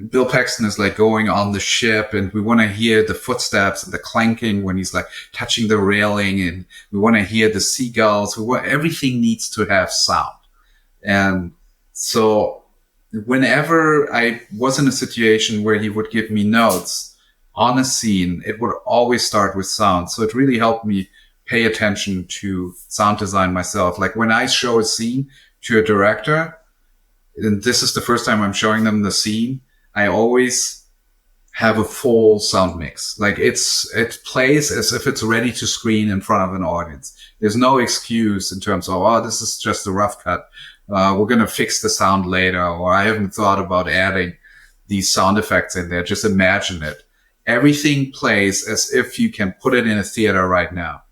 Bill Paxton is like going on the ship, and we want to hear the footsteps and the clanking when he's like touching the railing, and we want to hear the seagulls. Everything needs to have sound. And so whenever I was in a situation where he would give me notes on a scene, it would always start with sound. So it really helped me pay attention to sound design myself. Like when I show a scene to a director, and this is the first time I'm showing them the scene, I always have a full sound mix. Like it plays as if it's ready to screen in front of an audience. There's no excuse in terms of, oh, this is just a rough cut. We're going to fix the sound later, or I haven't thought about adding these sound effects in there. Just imagine it. Everything plays as if you can put it in a theater right now.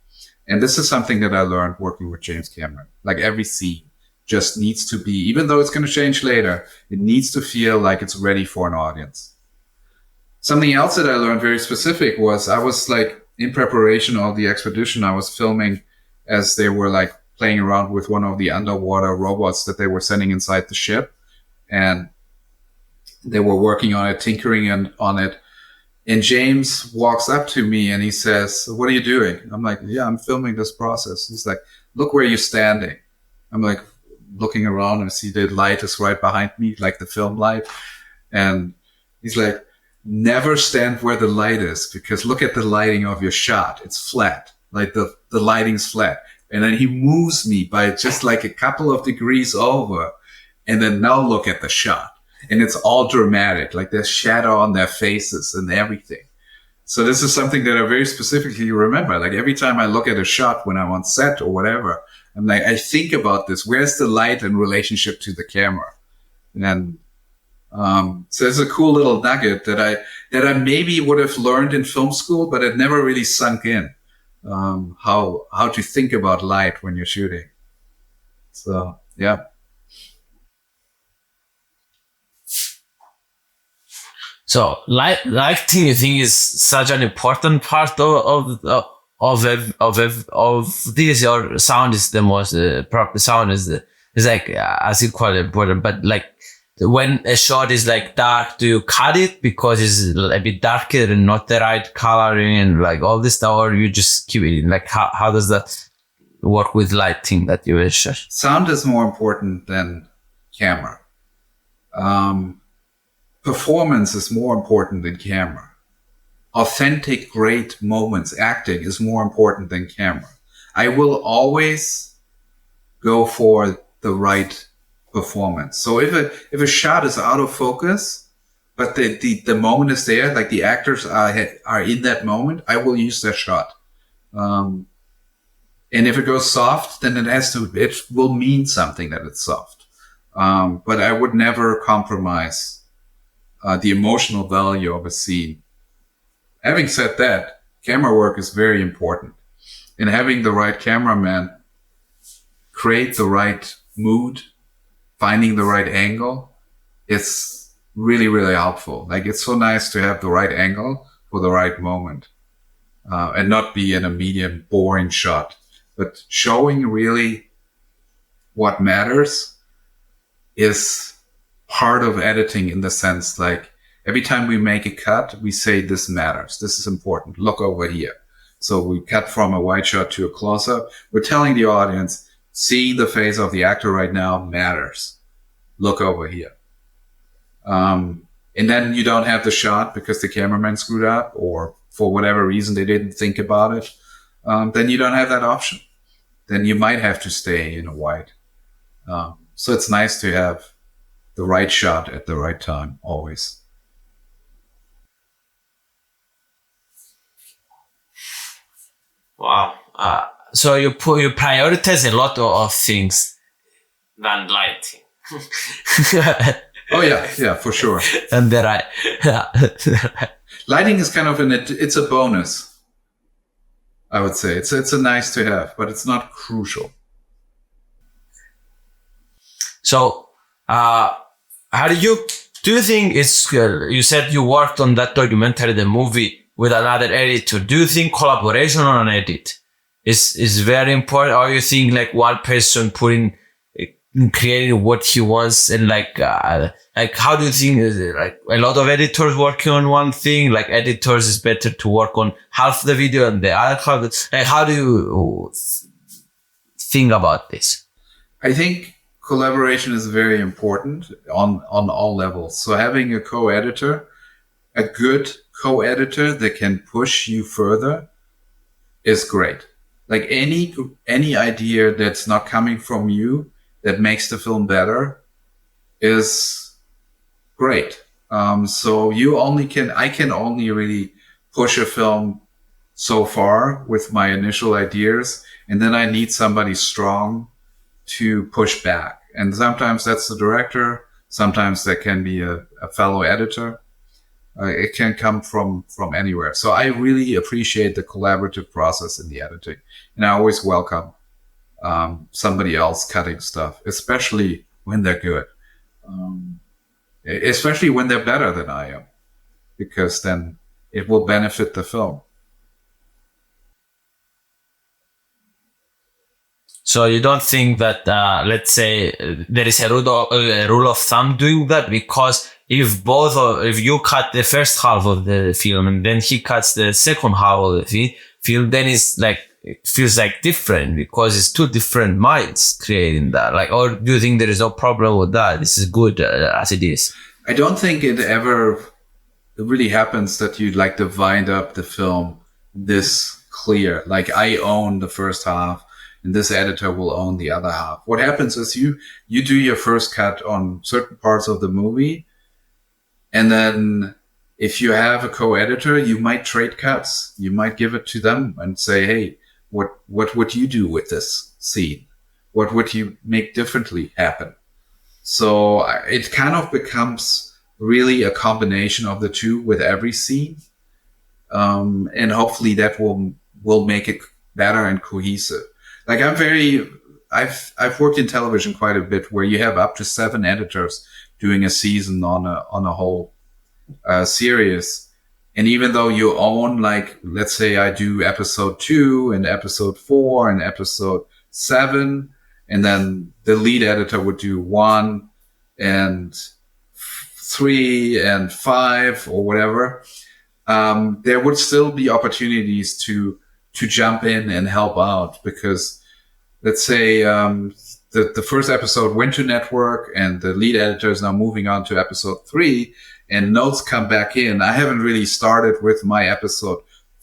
And this is something that I learned working with James Cameron. Like every scene just needs to be, even though it's going to change later, it needs to feel like it's ready for an audience. Something else that I learned very specific was I was like in preparation of the expedition, I was filming as they were like playing around with one of the underwater robots that they were sending inside the ship. And they were working on it, tinkering on it. And James walks up to me and he says, "What are you doing?" I'm like, "Yeah, I'm filming this process." He's like, "Look where you're standing." I'm like looking around and I see the light is right behind me, like the film light. And he's like, "Never stand where the light is, because look at the lighting of your shot. It's flat. Like the lighting's flat." And then he moves me by just like a couple of degrees over. And then now look at the shot. And it's all dramatic, like there's shadow on their faces and everything. So this is something that I very specifically remember. Like every time I look at a shot when I'm on set or whatever, I'm like, I think about this. Where's the light in relationship to the camera? And so it's a cool little nugget that I maybe would have learned in film school, but it never really sunk in. How to think about light when you're shooting. So yeah. So lighting, you think, is such an important part of this, or sound is the most proper sound is like as equally important. But like when a shot is like dark, do you cut it because it's a bit darker and not the right coloring and like all this stuff, or you just keep it in? Like how does that work with lighting that you wish? Sound is more important than camera. Performance is more important than camera. Authentic, great moments, acting is more important than camera. I will always go for the right performance. So if a shot is out of focus, but the moment is there, like the actors are in that moment, I will use that shot. And if it goes soft, then it will mean something that it's soft. But I would never compromise the emotional value of a scene. Having said that, camera work is very important. And having the right cameraman create the right mood, finding the right angle, is really, really helpful. Like it's so nice to have the right angle for the right moment, and not be in a medium, boring shot, but showing really what matters is part of editing, in the sense like every time we make a cut, we say this matters. This is important. Look over here. So we cut from a wide shot to a close-up. We're telling the audience, seeing the face of the actor right now matters. Look over here. And then you don't have the shot because the cameraman screwed up, or for whatever reason they didn't think about it. Then you don't have that option. Then you might have to stay in a wide. So it's nice to have the right shot at the right time, always. Wow. So you prioritize a lot of things than lighting. Oh yeah, for sure. And that Lighting is kind of it's a bonus, I would say. It's a nice to have, but it's not crucial. So, how do you Do you think it's, you said you worked on that documentary, the movie, with another editor. Do you think collaboration on an edit is very important? Or you think like one person creating what he wants, and like how do you think, is it like a lot of editors working on one thing? Like editors is better to work on half the video and the other half. Like how do you think about this? I think collaboration is very important on all levels. So having a co-editor, a good co-editor that can push you further is great. Like any idea that's not coming from you that makes the film better is great. So I can only really push a film so far with my initial ideas, and then I need somebody strong to push back. And sometimes that's the director. Sometimes that can be a fellow editor. It can come from anywhere. So I really appreciate the collaborative process in the editing, and I always welcome somebody else cutting stuff, especially when they're good, especially when they're better than I am, because then it will benefit the film. So you don't think that, let's say, there is a rule of thumb doing that? Because if you cut the first half of the film and then he cuts the second half of the film, then it feels like different, because it's two different minds creating that. Like, or do you think there is no problem with that? This is good as it is. I don't think it ever really happens that you like divide up the film this clear. Like I own the first half, and this editor will own the other half. What happens is you do your first cut on certain parts of the movie, and then if you have a co-editor, you might trade cuts. You might give it to them and say, hey, what would you do with this scene? What would you make differently happen? So it kind of becomes really a combination of the two with every scene. And hopefully that will make it better and cohesive. Like I've worked in television quite a bit, where you have up to 7 editors doing a season on a whole series. And even though you own, like, let's say I do episode 2 and episode 4 and episode 7, and then the lead editor would do 1 and 3 and 5 or whatever, there would still be opportunities to jump in and help out, because let's say the first episode went to network and the lead editor is now moving on to episode 3, and notes come back in. I haven't really started with my episode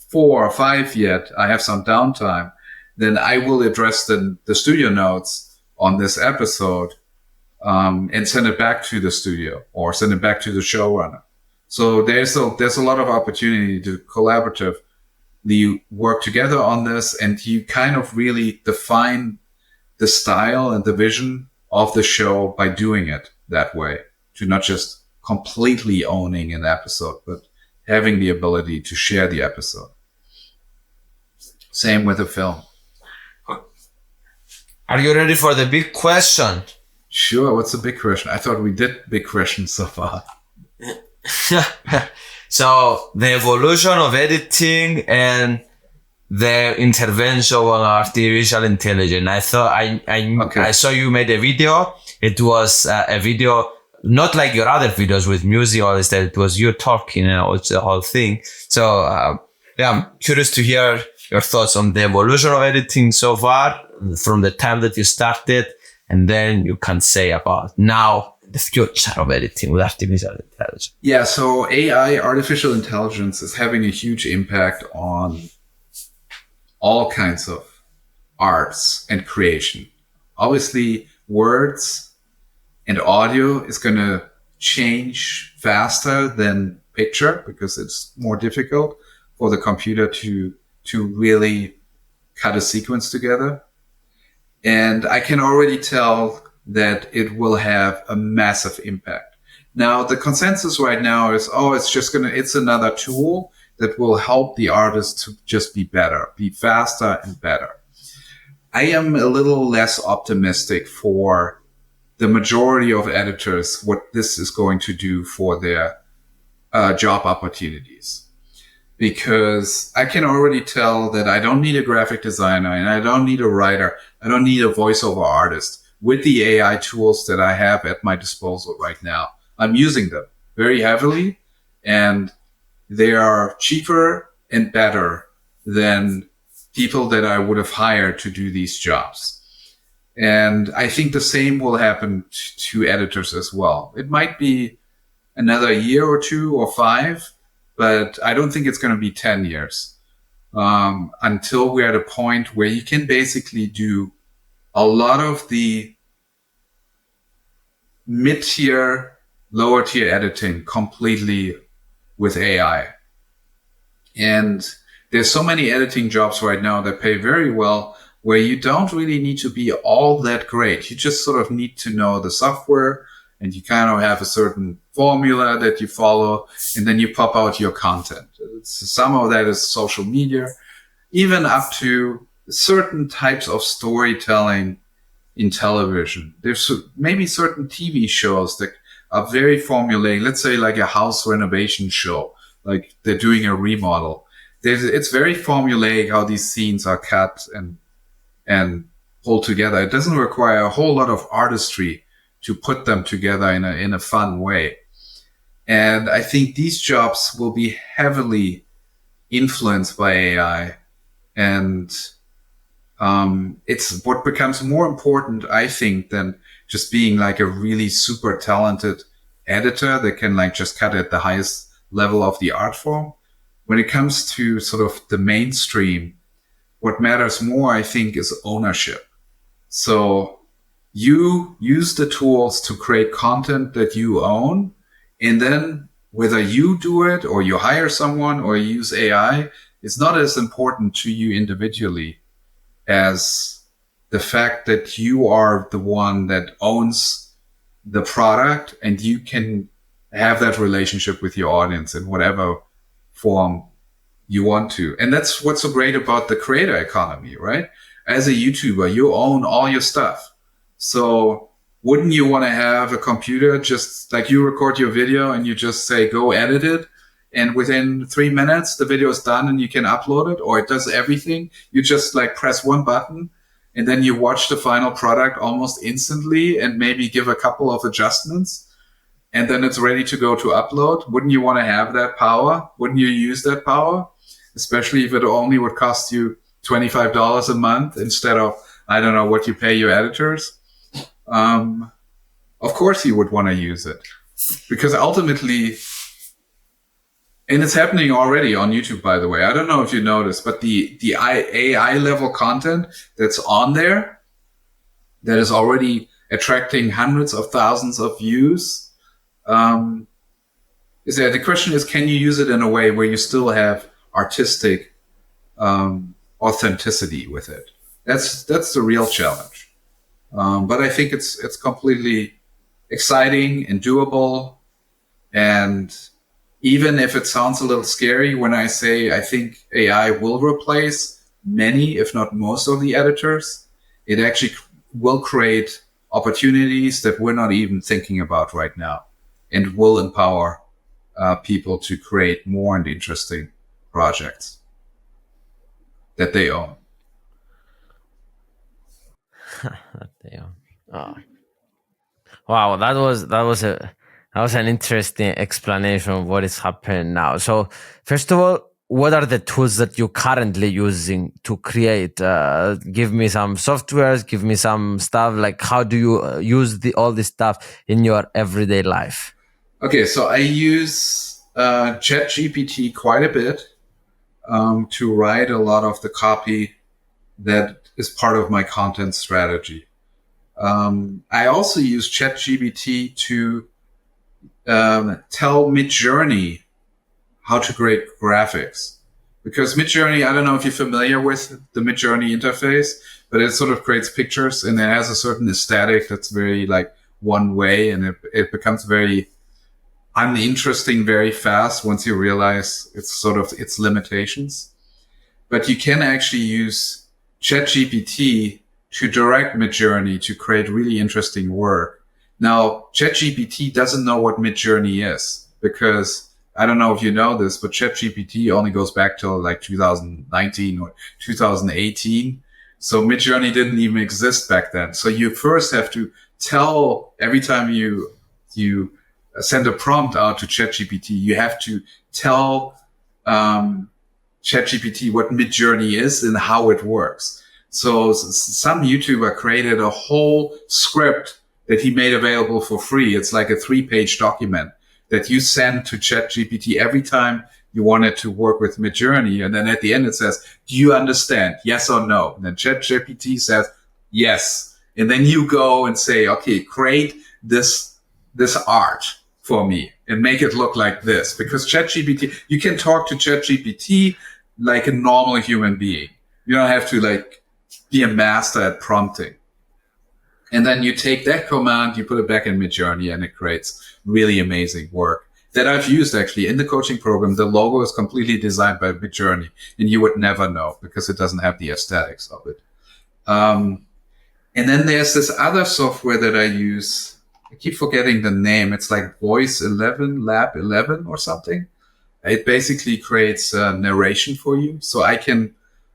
4 or 5 yet. I have some downtime. Then I will address the studio notes on this episode and send it back to the studio or send it back to the showrunner. So there's a lot of opportunity to collaboratively work together on this, and you kind of really define the style and the vision of the show by doing it that way, to not just completely owning an episode, but having the ability to share the episode. Same with a film. Are you ready for the big question? Sure. What's the big question? I thought we did big questions so far. So the evolution of editing and the intervention of artificial intelligence. I thought I saw you made a video. It was a video not like your other videos with music or that. It was you talking and it's the whole thing. So I'm curious to hear your thoughts on the evolution of editing so far from the time that you started, and then you can say about now the future of editing with artificial intelligence. Yeah, so AI, artificial intelligence, is having a huge impact on all kinds of arts and creation. Obviously, words and audio is going to change faster than picture, because it's more difficult for the computer to really cut a sequence together. And I can already tell that it will have a massive impact. Now, the consensus right now is, it's another tool that will help the artist to just be better, be faster and better. I am a little less optimistic for the majority of editors what this is going to do for their job opportunities. Because I can already tell that I don't need a graphic designer and I don't need a writer. I don't need a voiceover artist with the AI tools that I have at my disposal right now. I'm using them very heavily, and they are cheaper and better than people that I would have hired to do these jobs. And I think the same will happen to editors as well. It might be another year or 2 or 5, but I don't think it's going to be 10 years until we're at a point where you can basically do a lot of the mid-tier, lower-tier editing completely with AI. And there's so many editing jobs right now that pay very well where you don't really need to be all that great. You just sort of need to know the software, and you kind of have a certain formula that you follow, and then you pop out your content. Some of that is social media, even up to certain types of storytelling in television. There's maybe certain TV shows that are very formulaic. Let's say like a house renovation show, like they're doing a remodel. It's very formulaic how these scenes are cut and pulled together. It doesn't require a whole lot of artistry to put them together in a fun way. And I think these jobs will be heavily influenced by AI. And it's what becomes more important, I think, than just being like a really super talented editor that can like just cut at the highest level of the art form. When it comes to sort of the mainstream, what matters more, I think, is ownership. So you use the tools to create content that you own, and then whether you do it or you hire someone or you use AI, it's not as important to you individually as the fact that you are the one that owns the product and you can have that relationship with your audience in whatever form you want to. And that's what's so great about the creator economy, right? As a YouTuber, you own all your stuff. So wouldn't you want to have a computer just like you record your video and you just say, go edit it, and within 3 minutes, the video is done and you can upload it, or it does everything. You just like press one button and then you watch the final product almost instantly and maybe give a couple of adjustments, and then it's ready to go to upload. Wouldn't you want to have that power? Wouldn't you use that power? Especially if it only would cost you $25 a month instead of, I don't know, what you pay your editors. Of course you would want to use it, because ultimately, and it's happening already on YouTube, by the way. I don't know if you noticed, but the AI level content that's on there that is already attracting hundreds of thousands of views. Is there, the question is, can you use it in a way where you still have artistic authenticity with it? That's the real challenge. But I think it's completely exciting and doable. And even if it sounds a little scary when I say I think AI will replace many, if not most of the editors, it actually will create opportunities that we're not even thinking about right now, and will empower people to create more and interesting projects that they own. Damn. Oh. Wow, that was an interesting explanation of what is happening now. So, first of all, what are the tools that you're currently using to create? Give me some softwares, give me some stuff. Like, how do you use all this stuff in your everyday life? Okay, so I use ChatGPT quite a bit to write a lot of the copy that is part of my content strategy. I also use ChatGPT to tell Midjourney how to create graphics. Because Midjourney, I don't know if you're familiar with the Midjourney interface, but it sort of creates pictures and it has a certain aesthetic that's very like one way, and it becomes very uninteresting very fast once you realize it's sort of its limitations. But you can actually use ChatGPT to direct Midjourney to create really interesting work. Now, ChatGPT doesn't know what Midjourney is because I don't know if you know this, but ChatGPT only goes back to like 2019 or 2018. So Midjourney didn't even exist back then. So you first have to tell every time you send a prompt out to ChatGPT, you have to tell ChatGPT what Midjourney is and how it works. So some YouTuber created a whole script that he made available for free. It's like a 3-page document that you send to ChatGPT every time you wanted to work with Midjourney. And then at the end it says, do you understand? Yes or no? And then ChatGPT says, yes. And then you go and say, okay, create this art for me and make it look like this. Because ChatGPT, you can talk to ChatGPT like a normal human being. You don't have to like be a master at prompting. And then you take that command, you put it back in Midjourney, and it creates really amazing work that I've used actually in the coaching program. The logo is completely designed by Midjourney, and you would never know because it doesn't have the aesthetics of it. And then there's this other software that I use. I keep forgetting the name. It's like Voice 11, Lab 11 or something. It basically creates narration for you. So I can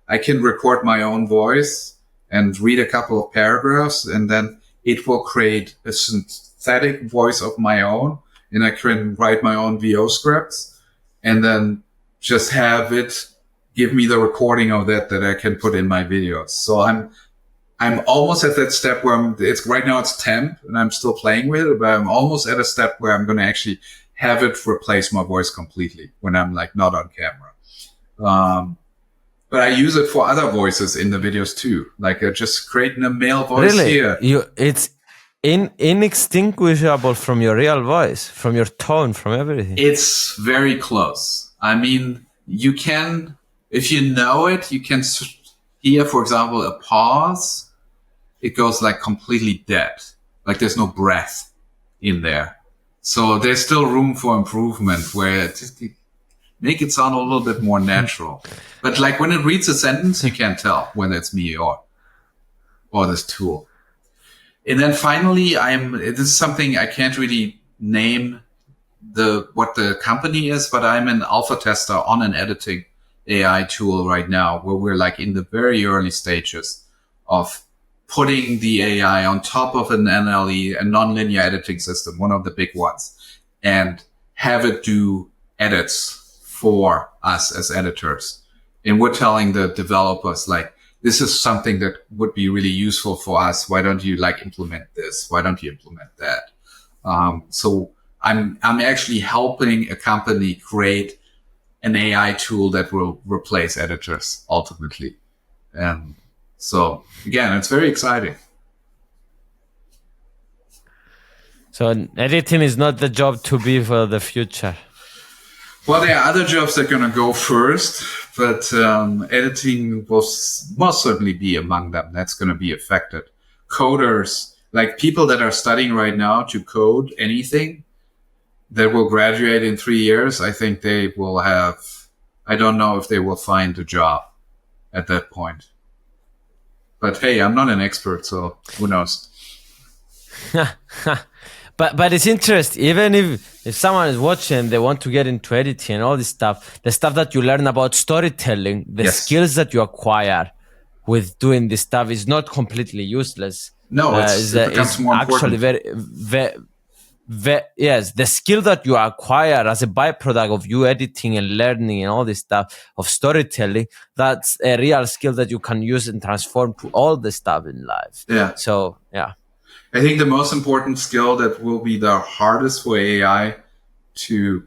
record my own voice and read a couple of paragraphs, and then it will create a synthetic voice of my own, and I can write my own VO scripts, and then just have it give me the recording of that I can put in my videos. So I'm almost at that step where right now it's temp, and I'm still playing with it, but I'm almost at a step where I'm going to actually have it replace my voice completely when I'm like not on camera. But I use it for other voices in the videos too. Like just creating a male voice here. It's inextinguishable from your real voice, from your tone, from everything. It's very close. I mean, you can, if you know it, you can hear, for example, a pause. It goes like completely dead. Like there's no breath in there. So there's still room for improvement where make it sound a little bit more natural. But like when it reads a sentence, you can't tell whether it's me or this tool. And then finally, this is something I can't really name what the company is, but I'm an alpha tester on an editing AI tool right now where we're like in the very early stages of putting the AI on top of an NLE, a nonlinear editing system, one of the big ones, and have it do edits for us as editors. And we're telling the developers, like, this is something that would be really useful for us. Why don't you like implement this? Why don't you implement that? So I'm actually helping a company create an AI tool that will replace editors ultimately. And so again, it's very exciting. So editing is not the job to be for the future. Well, there are other jobs that are going to go first, but editing will most certainly be among them. That's going to be affected. Coders, like people that are studying right now to code anything that will graduate in 3 years, I think they will have, I don't know if they will find a job at that point. But hey, I'm not an expert, so who knows? But it's interesting, even if someone is watching, they want to get into editing and all this stuff, the stuff that you learn about storytelling, the skills that you acquire with doing this stuff is not completely useless. No, it becomes more important. Actually yes, the skill that you acquire as a byproduct of you editing and learning and all this stuff of storytelling, that's a real skill that you can use and transform to all the stuff in life. Yeah. So, yeah. I think the most important skill that will be the hardest for AI to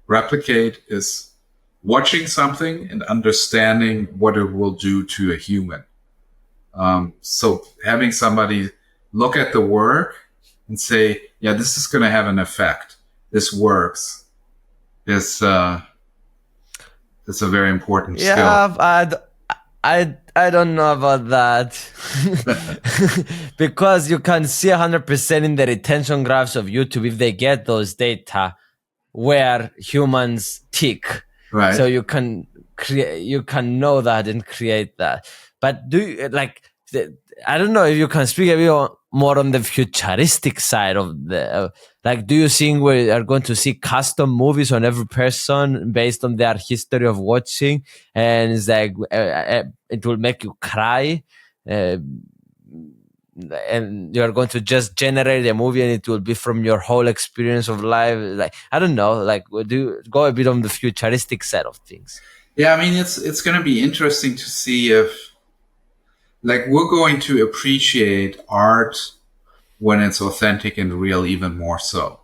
replicate is watching something and understanding what it will do to a human. So having somebody look at the work and say, yeah, this is going to have an effect. This works. It's a very important skill. Yeah, I don't know about that. Because you can see 100% in the retention graphs of YouTube if they get those data where humans tick. Right. So you can know that and create that. But do you, like, I don't know if you can speak a bit more on the futuristic side of the, like, do you think we are going to see custom movies on every person based on their history of watching, and it's like it will make you cry, uh, and you're going to just generate a movie and it will be from your whole experience of life? Like, I don't know, like, do you go a bit on the futuristic side of things? Yeah, I mean, it's going to be interesting to see if, like, we're going to appreciate art when it's authentic and real even more so.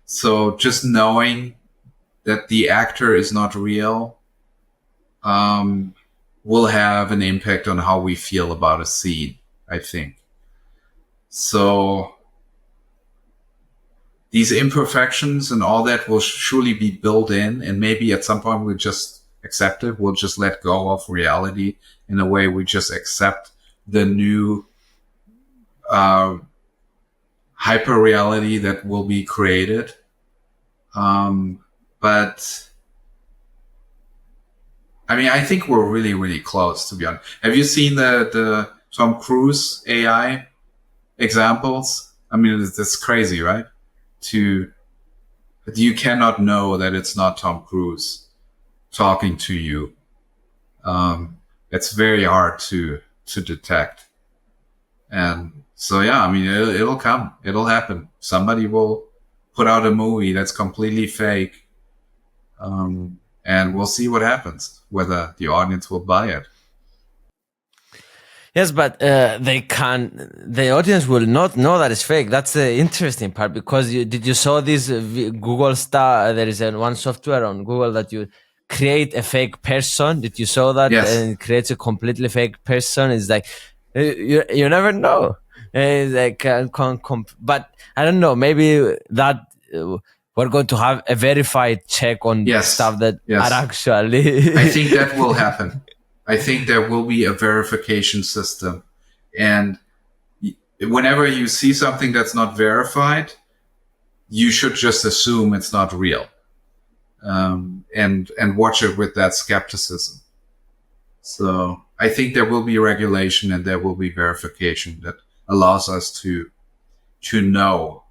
So just knowing that the actor is not real will have an impact on how we feel about a scene, I think. So these imperfections and all that will surely be built in, and maybe at some point we'll just accept it. We'll just let go of reality in a way we just accept the new hyper reality that will be created. But I mean, I think we're really, really close, to be honest. Have you seen the Tom Cruise AI examples? I mean, it's crazy, right? You cannot know that it's not Tom Cruise talking to you. It's very hard to detect. And so, yeah, I mean, it'll come. It'll happen. Somebody will put out a movie that's completely fake. And we'll see what happens, whether the audience will buy it. Yes, but the audience will not know that it's fake. That's the interesting part, because did you saw this Google star? There is one software on Google that you create a fake person. Did you saw that? Yes. And it creates a completely fake person. It's like, you never know. It's like, but I don't know, maybe that we're going to have a verified check on stuff that are actually. I think that will happen. I think there will be a verification system. And whenever you see something that's not verified, you should just assume it's not real. And watch it with that skepticism. So I think there will be regulation and there will be verification that allows us to know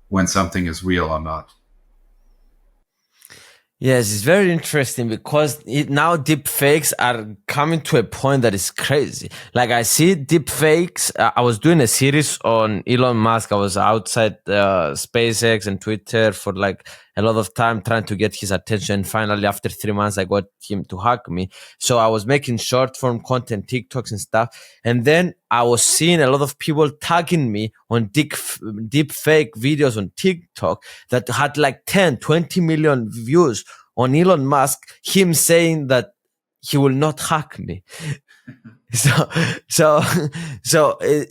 when something is real or not. Yes, it's very interesting, because now deep fakes are coming to a point that is crazy. Like, I see deep fakes. I was doing a series on Elon Musk. I was outside SpaceX and Twitter for like a lot of time trying to get his attention. Finally, after 3 months, I got him to hack me. So I was making short form content, TikToks and stuff. And then I was seeing a lot of people tagging me on deep fake videos on TikTok that had like 10, 20 million views on Elon Musk, him saying that he will not hack me. So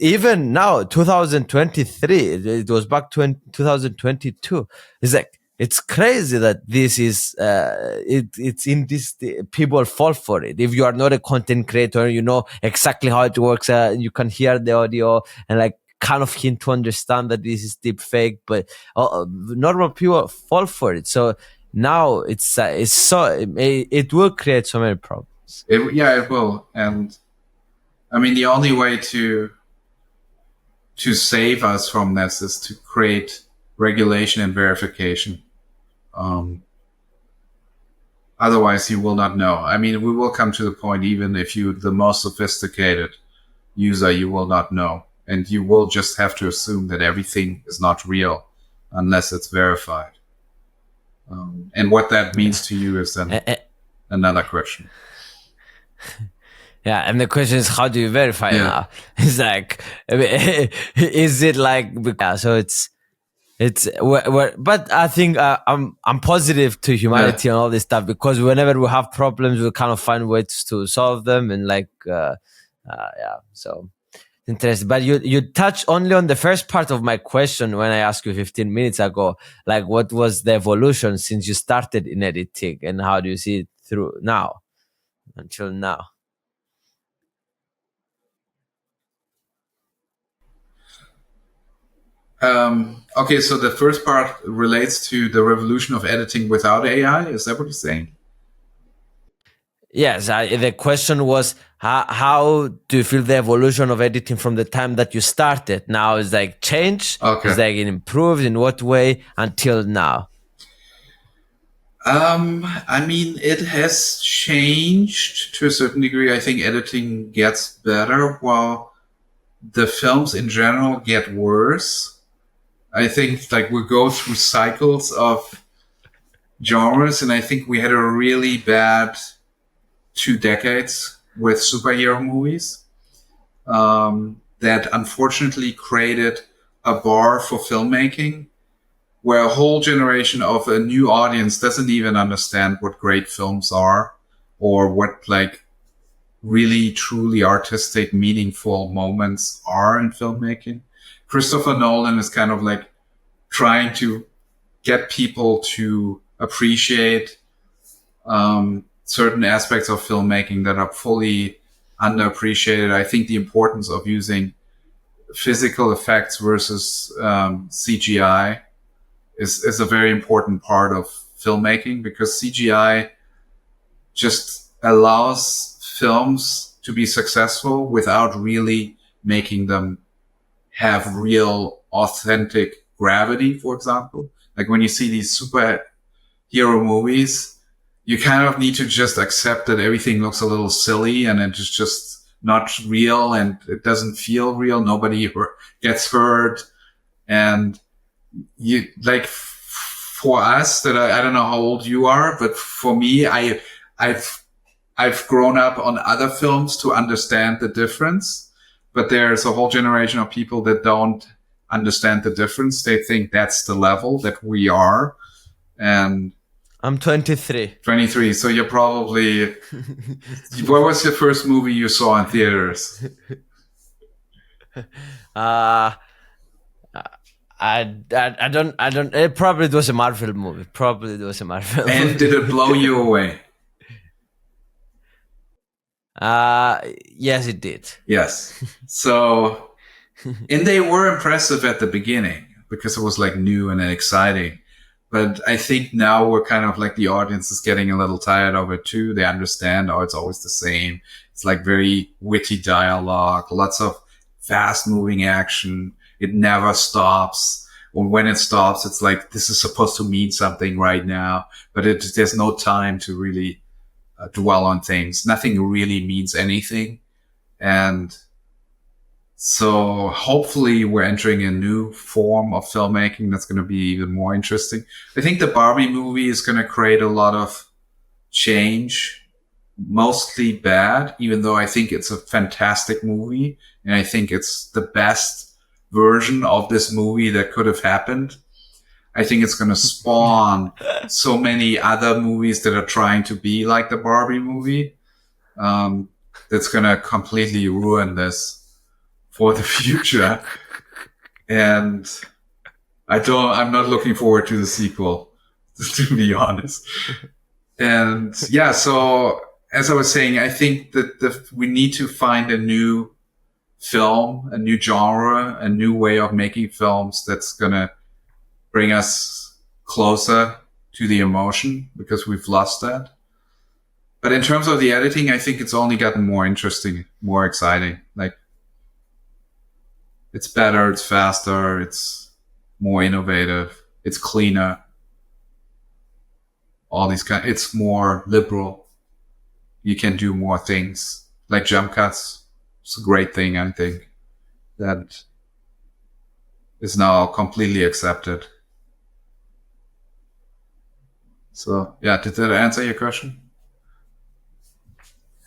even now, 2023, it was back to 2022. It's like, it's crazy that this is, it's in this, people fall for it. If you are not a content creator, you know exactly how it works, you can hear the audio and like kind of hint to understand that this is deep fake, but normal people fall for it. So now it will create so many problems. It will. And I mean, the only way to save us from this is to create regulation and verification. Otherwise, you will not know. I mean, we will come to the point, even if you're the most sophisticated user, you will not know. And you will just have to assume that everything is not real unless it's verified. And what that means to you is then another question. Yeah, and the question is, how do you verify now? It's like, is it like, so it's but I think I'm positive to humanity and all this stuff, because whenever we have problems, we kind of find ways to solve them, and like so interesting. But you touched only on the first part of my question when I asked you 15 minutes ago, like, what was the evolution since you started in editing, and how do you see it through now until now? Okay, so the first part relates to the revolution of editing without AI. Is that what you're saying? Yes, the question was, how do you feel the evolution of editing from the time that you started? Now is like changed? Okay. Is like it improved in what way until now? I mean, it has changed to a certain degree. I think editing gets better while the films in general get worse. I think like we go through cycles of genres, and I think we had a really bad 2 decades with superhero movies that unfortunately created a bar for filmmaking where a whole generation of a new audience doesn't even understand what great films are or what like really truly artistic, meaningful moments are in filmmaking. Christopher Nolan is kind of like trying to get people to appreciate certain aspects of filmmaking that are fully underappreciated. I think the importance of using physical effects versus CGI is a very important part of filmmaking, because CGI just allows films to be successful without really making them have real authentic gravity, for example. Like when you see these superhero movies, you kind of need to just accept that everything looks a little silly and it's just not real and it doesn't feel real. Nobody gets hurt. And you like for us that I don't know how old you are, but for me, I've grown up on other films to understand the difference, but there's a whole generation of people that don't understand the difference. They think that's the level that we are. And I'm 23. 23. So you're probably, what was your first movie you saw in theaters? I don't, it probably was a Marvel movie. And did it blow you away? Yes, it did. Yes. So, and they were impressive at the beginning because it was like new and exciting. But I think now we're kind of like the audience is getting a little tired of it too. They understand, oh, it's always the same. It's like very witty dialogue, lots of fast moving action. It never stops. Or when it stops, it's like, this is supposed to mean something right now, but there's no time to really dwell on things. Nothing really means anything. And so hopefully we're entering a new form of filmmaking that's going to be even more interesting. I think the Barbie movie is going to create a lot of change, mostly bad, even though I think it's a fantastic movie. And I think it's the best version of this movie that could have happened. I think it's going to spawn so many other movies that are trying to be like the Barbie movie. That's going to completely ruin this for the future. And I'm not looking forward to the sequel, to be honest. And yeah, so as I was saying, I think that we need to find a new film, a new genre, a new way of making films that's going to bring us closer to the emotion, because we've lost that. But in terms of the editing, I think it's only gotten more interesting, more exciting. Like, it's better, it's faster, it's more innovative, it's cleaner. All these it's more liberal. You can do more things, like jump cuts. It's a great thing, I think, that is now completely accepted. So yeah, did that answer your question?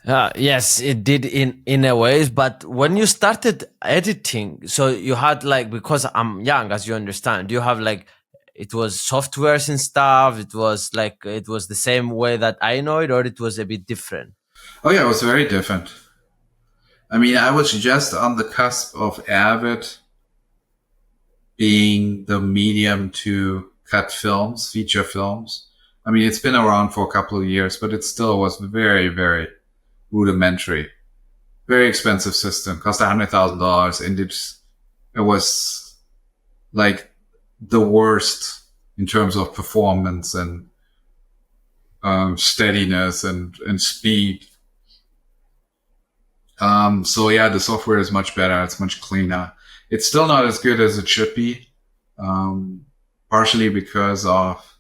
Yes, it did in a ways. But when you started editing, so you had like, because I'm young, as you understand, you have like, it was softwares and stuff. It was like, it was the same way that I know it, or it was a bit different? Oh yeah, it was very different. I mean, I was just on the cusp of Avid being the medium to cut films, feature films. I mean, it's been around for a couple of years, but it still was very, very rudimentary, very expensive system, cost $100,000, and it was like the worst in terms of performance and steadiness and speed. So yeah, the software is much better. It's much cleaner. It's still not as good as it should be, partially because of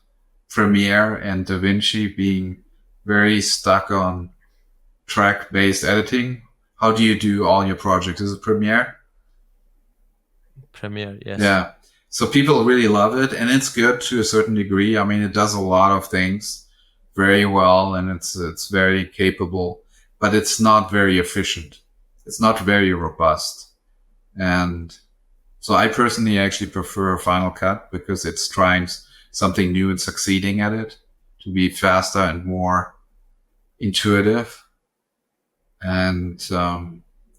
Premiere and DaVinci being very stuck on track-based editing. How do you do all your projects? Is it Premiere? Premiere, yes. Yeah. So people really love it, and it's good to a certain degree. I mean, it does a lot of things very well, and it's very capable, but it's not very efficient. It's not very robust. And so I personally actually prefer Final Cut because it's trying something new and succeeding at it to be faster and more intuitive. And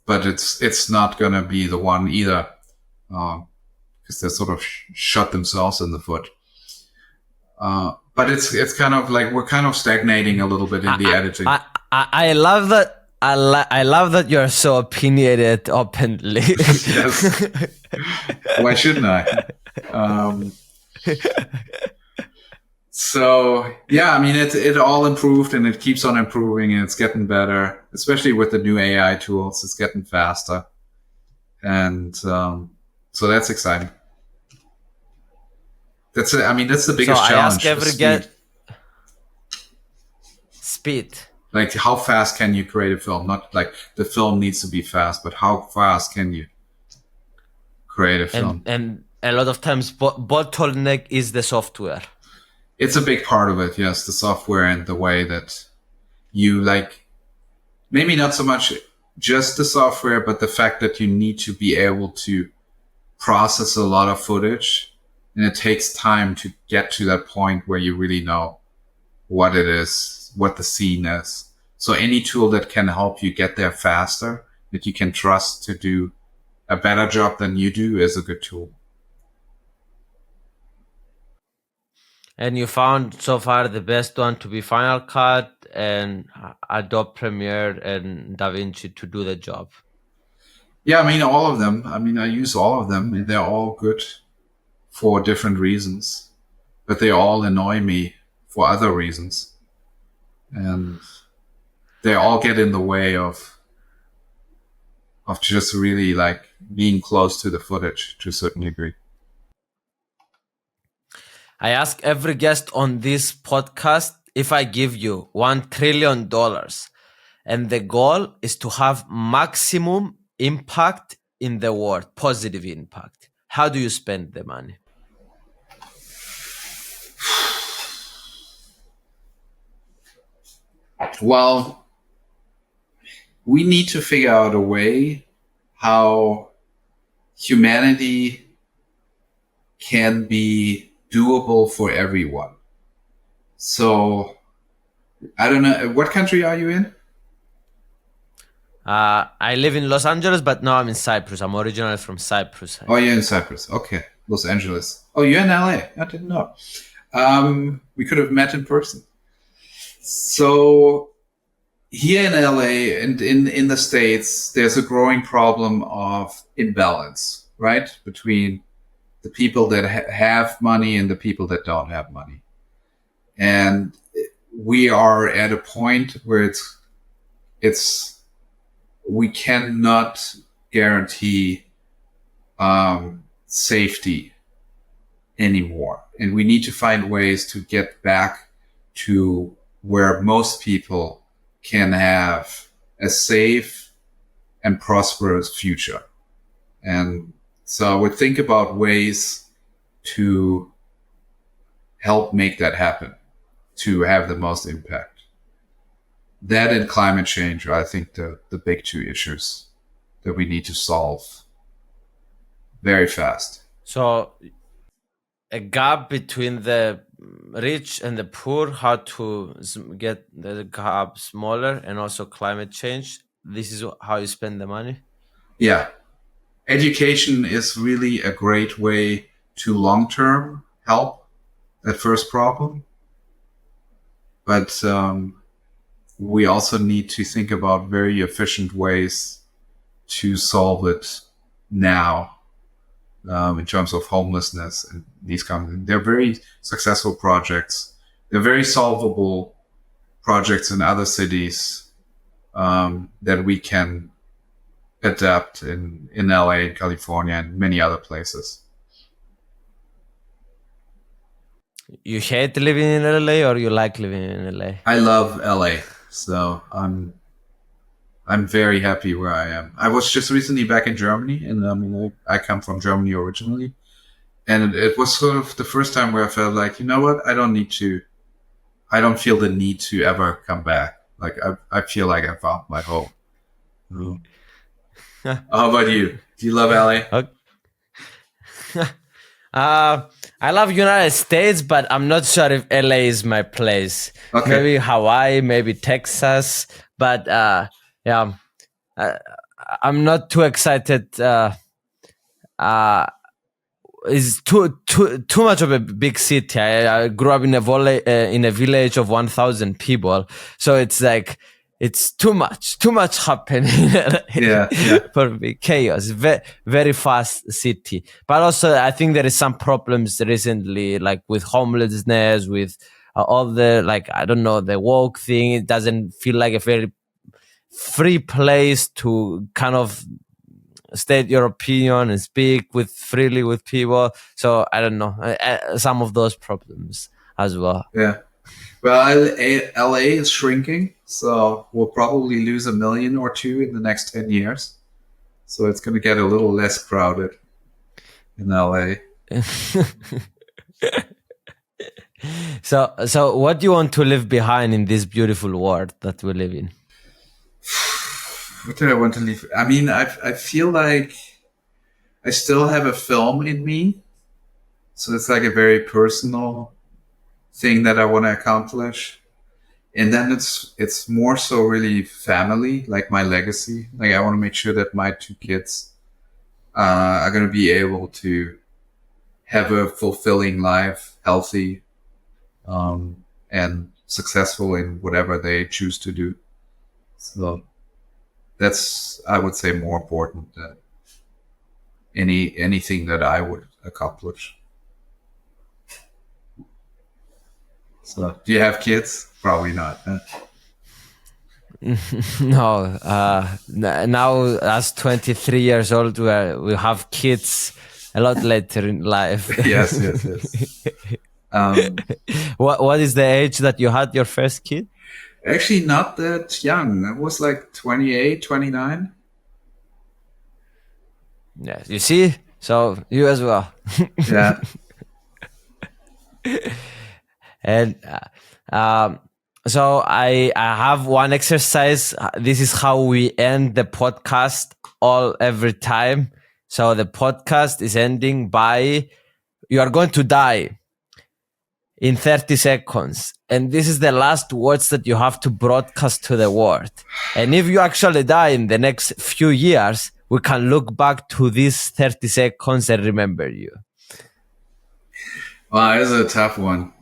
but it's not gonna be the one either, because they sort of shot themselves in the foot. But it's kind of like we're kind of stagnating a little bit in the editing. I love that. I love that you're so opinionated openly. Yes. Why shouldn't I? So yeah, I mean it all improved and it keeps on improving and it's getting better, especially with the new AI tools. It's getting faster, and so that's exciting. That's it. I mean that's the biggest So I challenge. ask every guest speed. Like how fast can you create a film? Not like the film needs to be fast, but how fast can you create a film? And a lot of times bottleneck is the software. It's a big part of it, yes, the software and the way that you like, maybe not so much just the software, but the fact that you need to be able to process a lot of footage, and it takes time to get to that point where you really know what it is, what the scene is. So any tool that can help you get there faster, that you can trust to do a better job than you do, is a good tool. And you found so far the best one to be Final Cut and Adobe Premiere and DaVinci to do the job. Yeah, I mean, all of them. I mean, I use all of them, and they're all good for different reasons, but they all annoy me for other reasons. And they all get in the way of just really like being close to the footage to a certain degree. I ask every guest on this podcast, if I give you $1 trillion and the goal is to have maximum impact in the world, positive impact, how do you spend the money? Well, we need to figure out a way how humanity can be doable for everyone. So, I don't know, what country are you in? I live in Los Angeles, but now I'm in Cyprus. I'm originally from Cyprus. Oh, you're in Cyprus. Okay. Los Angeles. Oh, you're in LA. I didn't know. We could have met in person. So here in LA and in the States, there's a growing problem of imbalance, right? Between the people that have money and the people that don't have money. And we are at a point where we cannot guarantee safety anymore. And we need to find ways to get back to where most people can have a safe and prosperous future. And so I would think about ways to help make that happen, to have the most impact. That and climate change are, I think, the big two issues that we need to solve very fast. So a gap between the rich and the poor, how to get the gap smaller, and also climate change. This is how you spend the money? Yeah. Education is really a great way to long-term help that first problem. But we also need to think about very efficient ways to solve it now, in terms of homelessness and these kinds of things. They're very successful projects. They're very solvable projects in other cities that we can adapt in LA, California, and many other places. You hate living in LA or you like living in LA? I love LA, so I'm very happy where I am. I was just recently back in Germany, and I come from Germany originally, and it was sort of the first time where I felt like, you know what, I don't feel the need to ever come back. Like I feel like I found my home. Mm. How about you? Do you love LA? I love United States, but I'm not sure if LA is my place. Okay. Maybe Hawaii, maybe Texas, but yeah, I'm not too excited. It's too much of a big city. I grew up in a village of 1,000 people, so it's like it's too much happening. Yeah. For big chaos. Very fast city, but also I think there is some problems recently, like with homelessness, with all the, like, I don't know, the woke thing. It doesn't feel like a very free place to kind of state your opinion and speak freely with people. So I don't know, some of those problems as well. Yeah. Well, LA is shrinking, so we'll probably lose 1 million or 2 in the next 10 years. So it's going to get a little less crowded in LA. So what do you want to leave behind in this beautiful world that we live in? What do I want to leave? I mean, I feel like I still have a film in me. So it's like a very personal thing that I want to accomplish. And then it's more so really family, like my legacy. Like I want to make sure that my 2 kids are going to be able to have a fulfilling life, healthy, and successful in whatever they choose to do. So that's, I would say, more important than anything that I would accomplish. So, do you have kids? Probably not. Huh? No. Now, as 23 years old, we have kids a lot later in life. Yes. What is the age that you had your first kid? Actually, not that young. It was like 28, 29. Yeah, you see? So, you as well. Yeah. And so I have one exercise. This is how we end the podcast every time. So the podcast is ending by, you are going to die in 30 seconds. And this is the last words that you have to broadcast to the world. And if you actually die in the next few years, we can look back to these 30 seconds and remember you. Well, it's a tough one.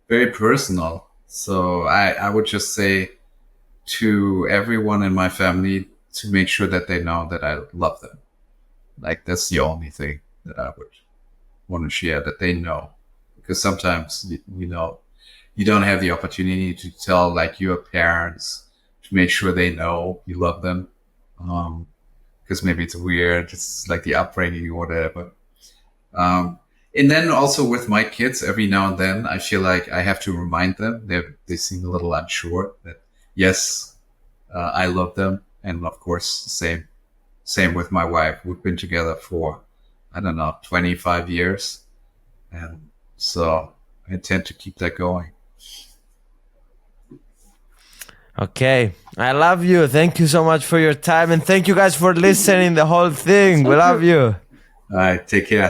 Very personal. So I would just say to everyone in my family to make sure that they know that I love them. Like that's the only thing that I would want to share, that they know. Because sometimes, you don't have the opportunity to tell like your parents, to make sure they know you love them. Because maybe it's weird. It's like the upbringing or whatever. And then also with my kids, every now and then, I feel like I have to remind them. They seem a little unsure that yes, I love them, and of course, same with my wife. We've been together for 25 years, and so I intend to keep that going. Okay, I love you. Thank you so much for your time, and thank you guys for listening the whole thing. We love you. All right, take care.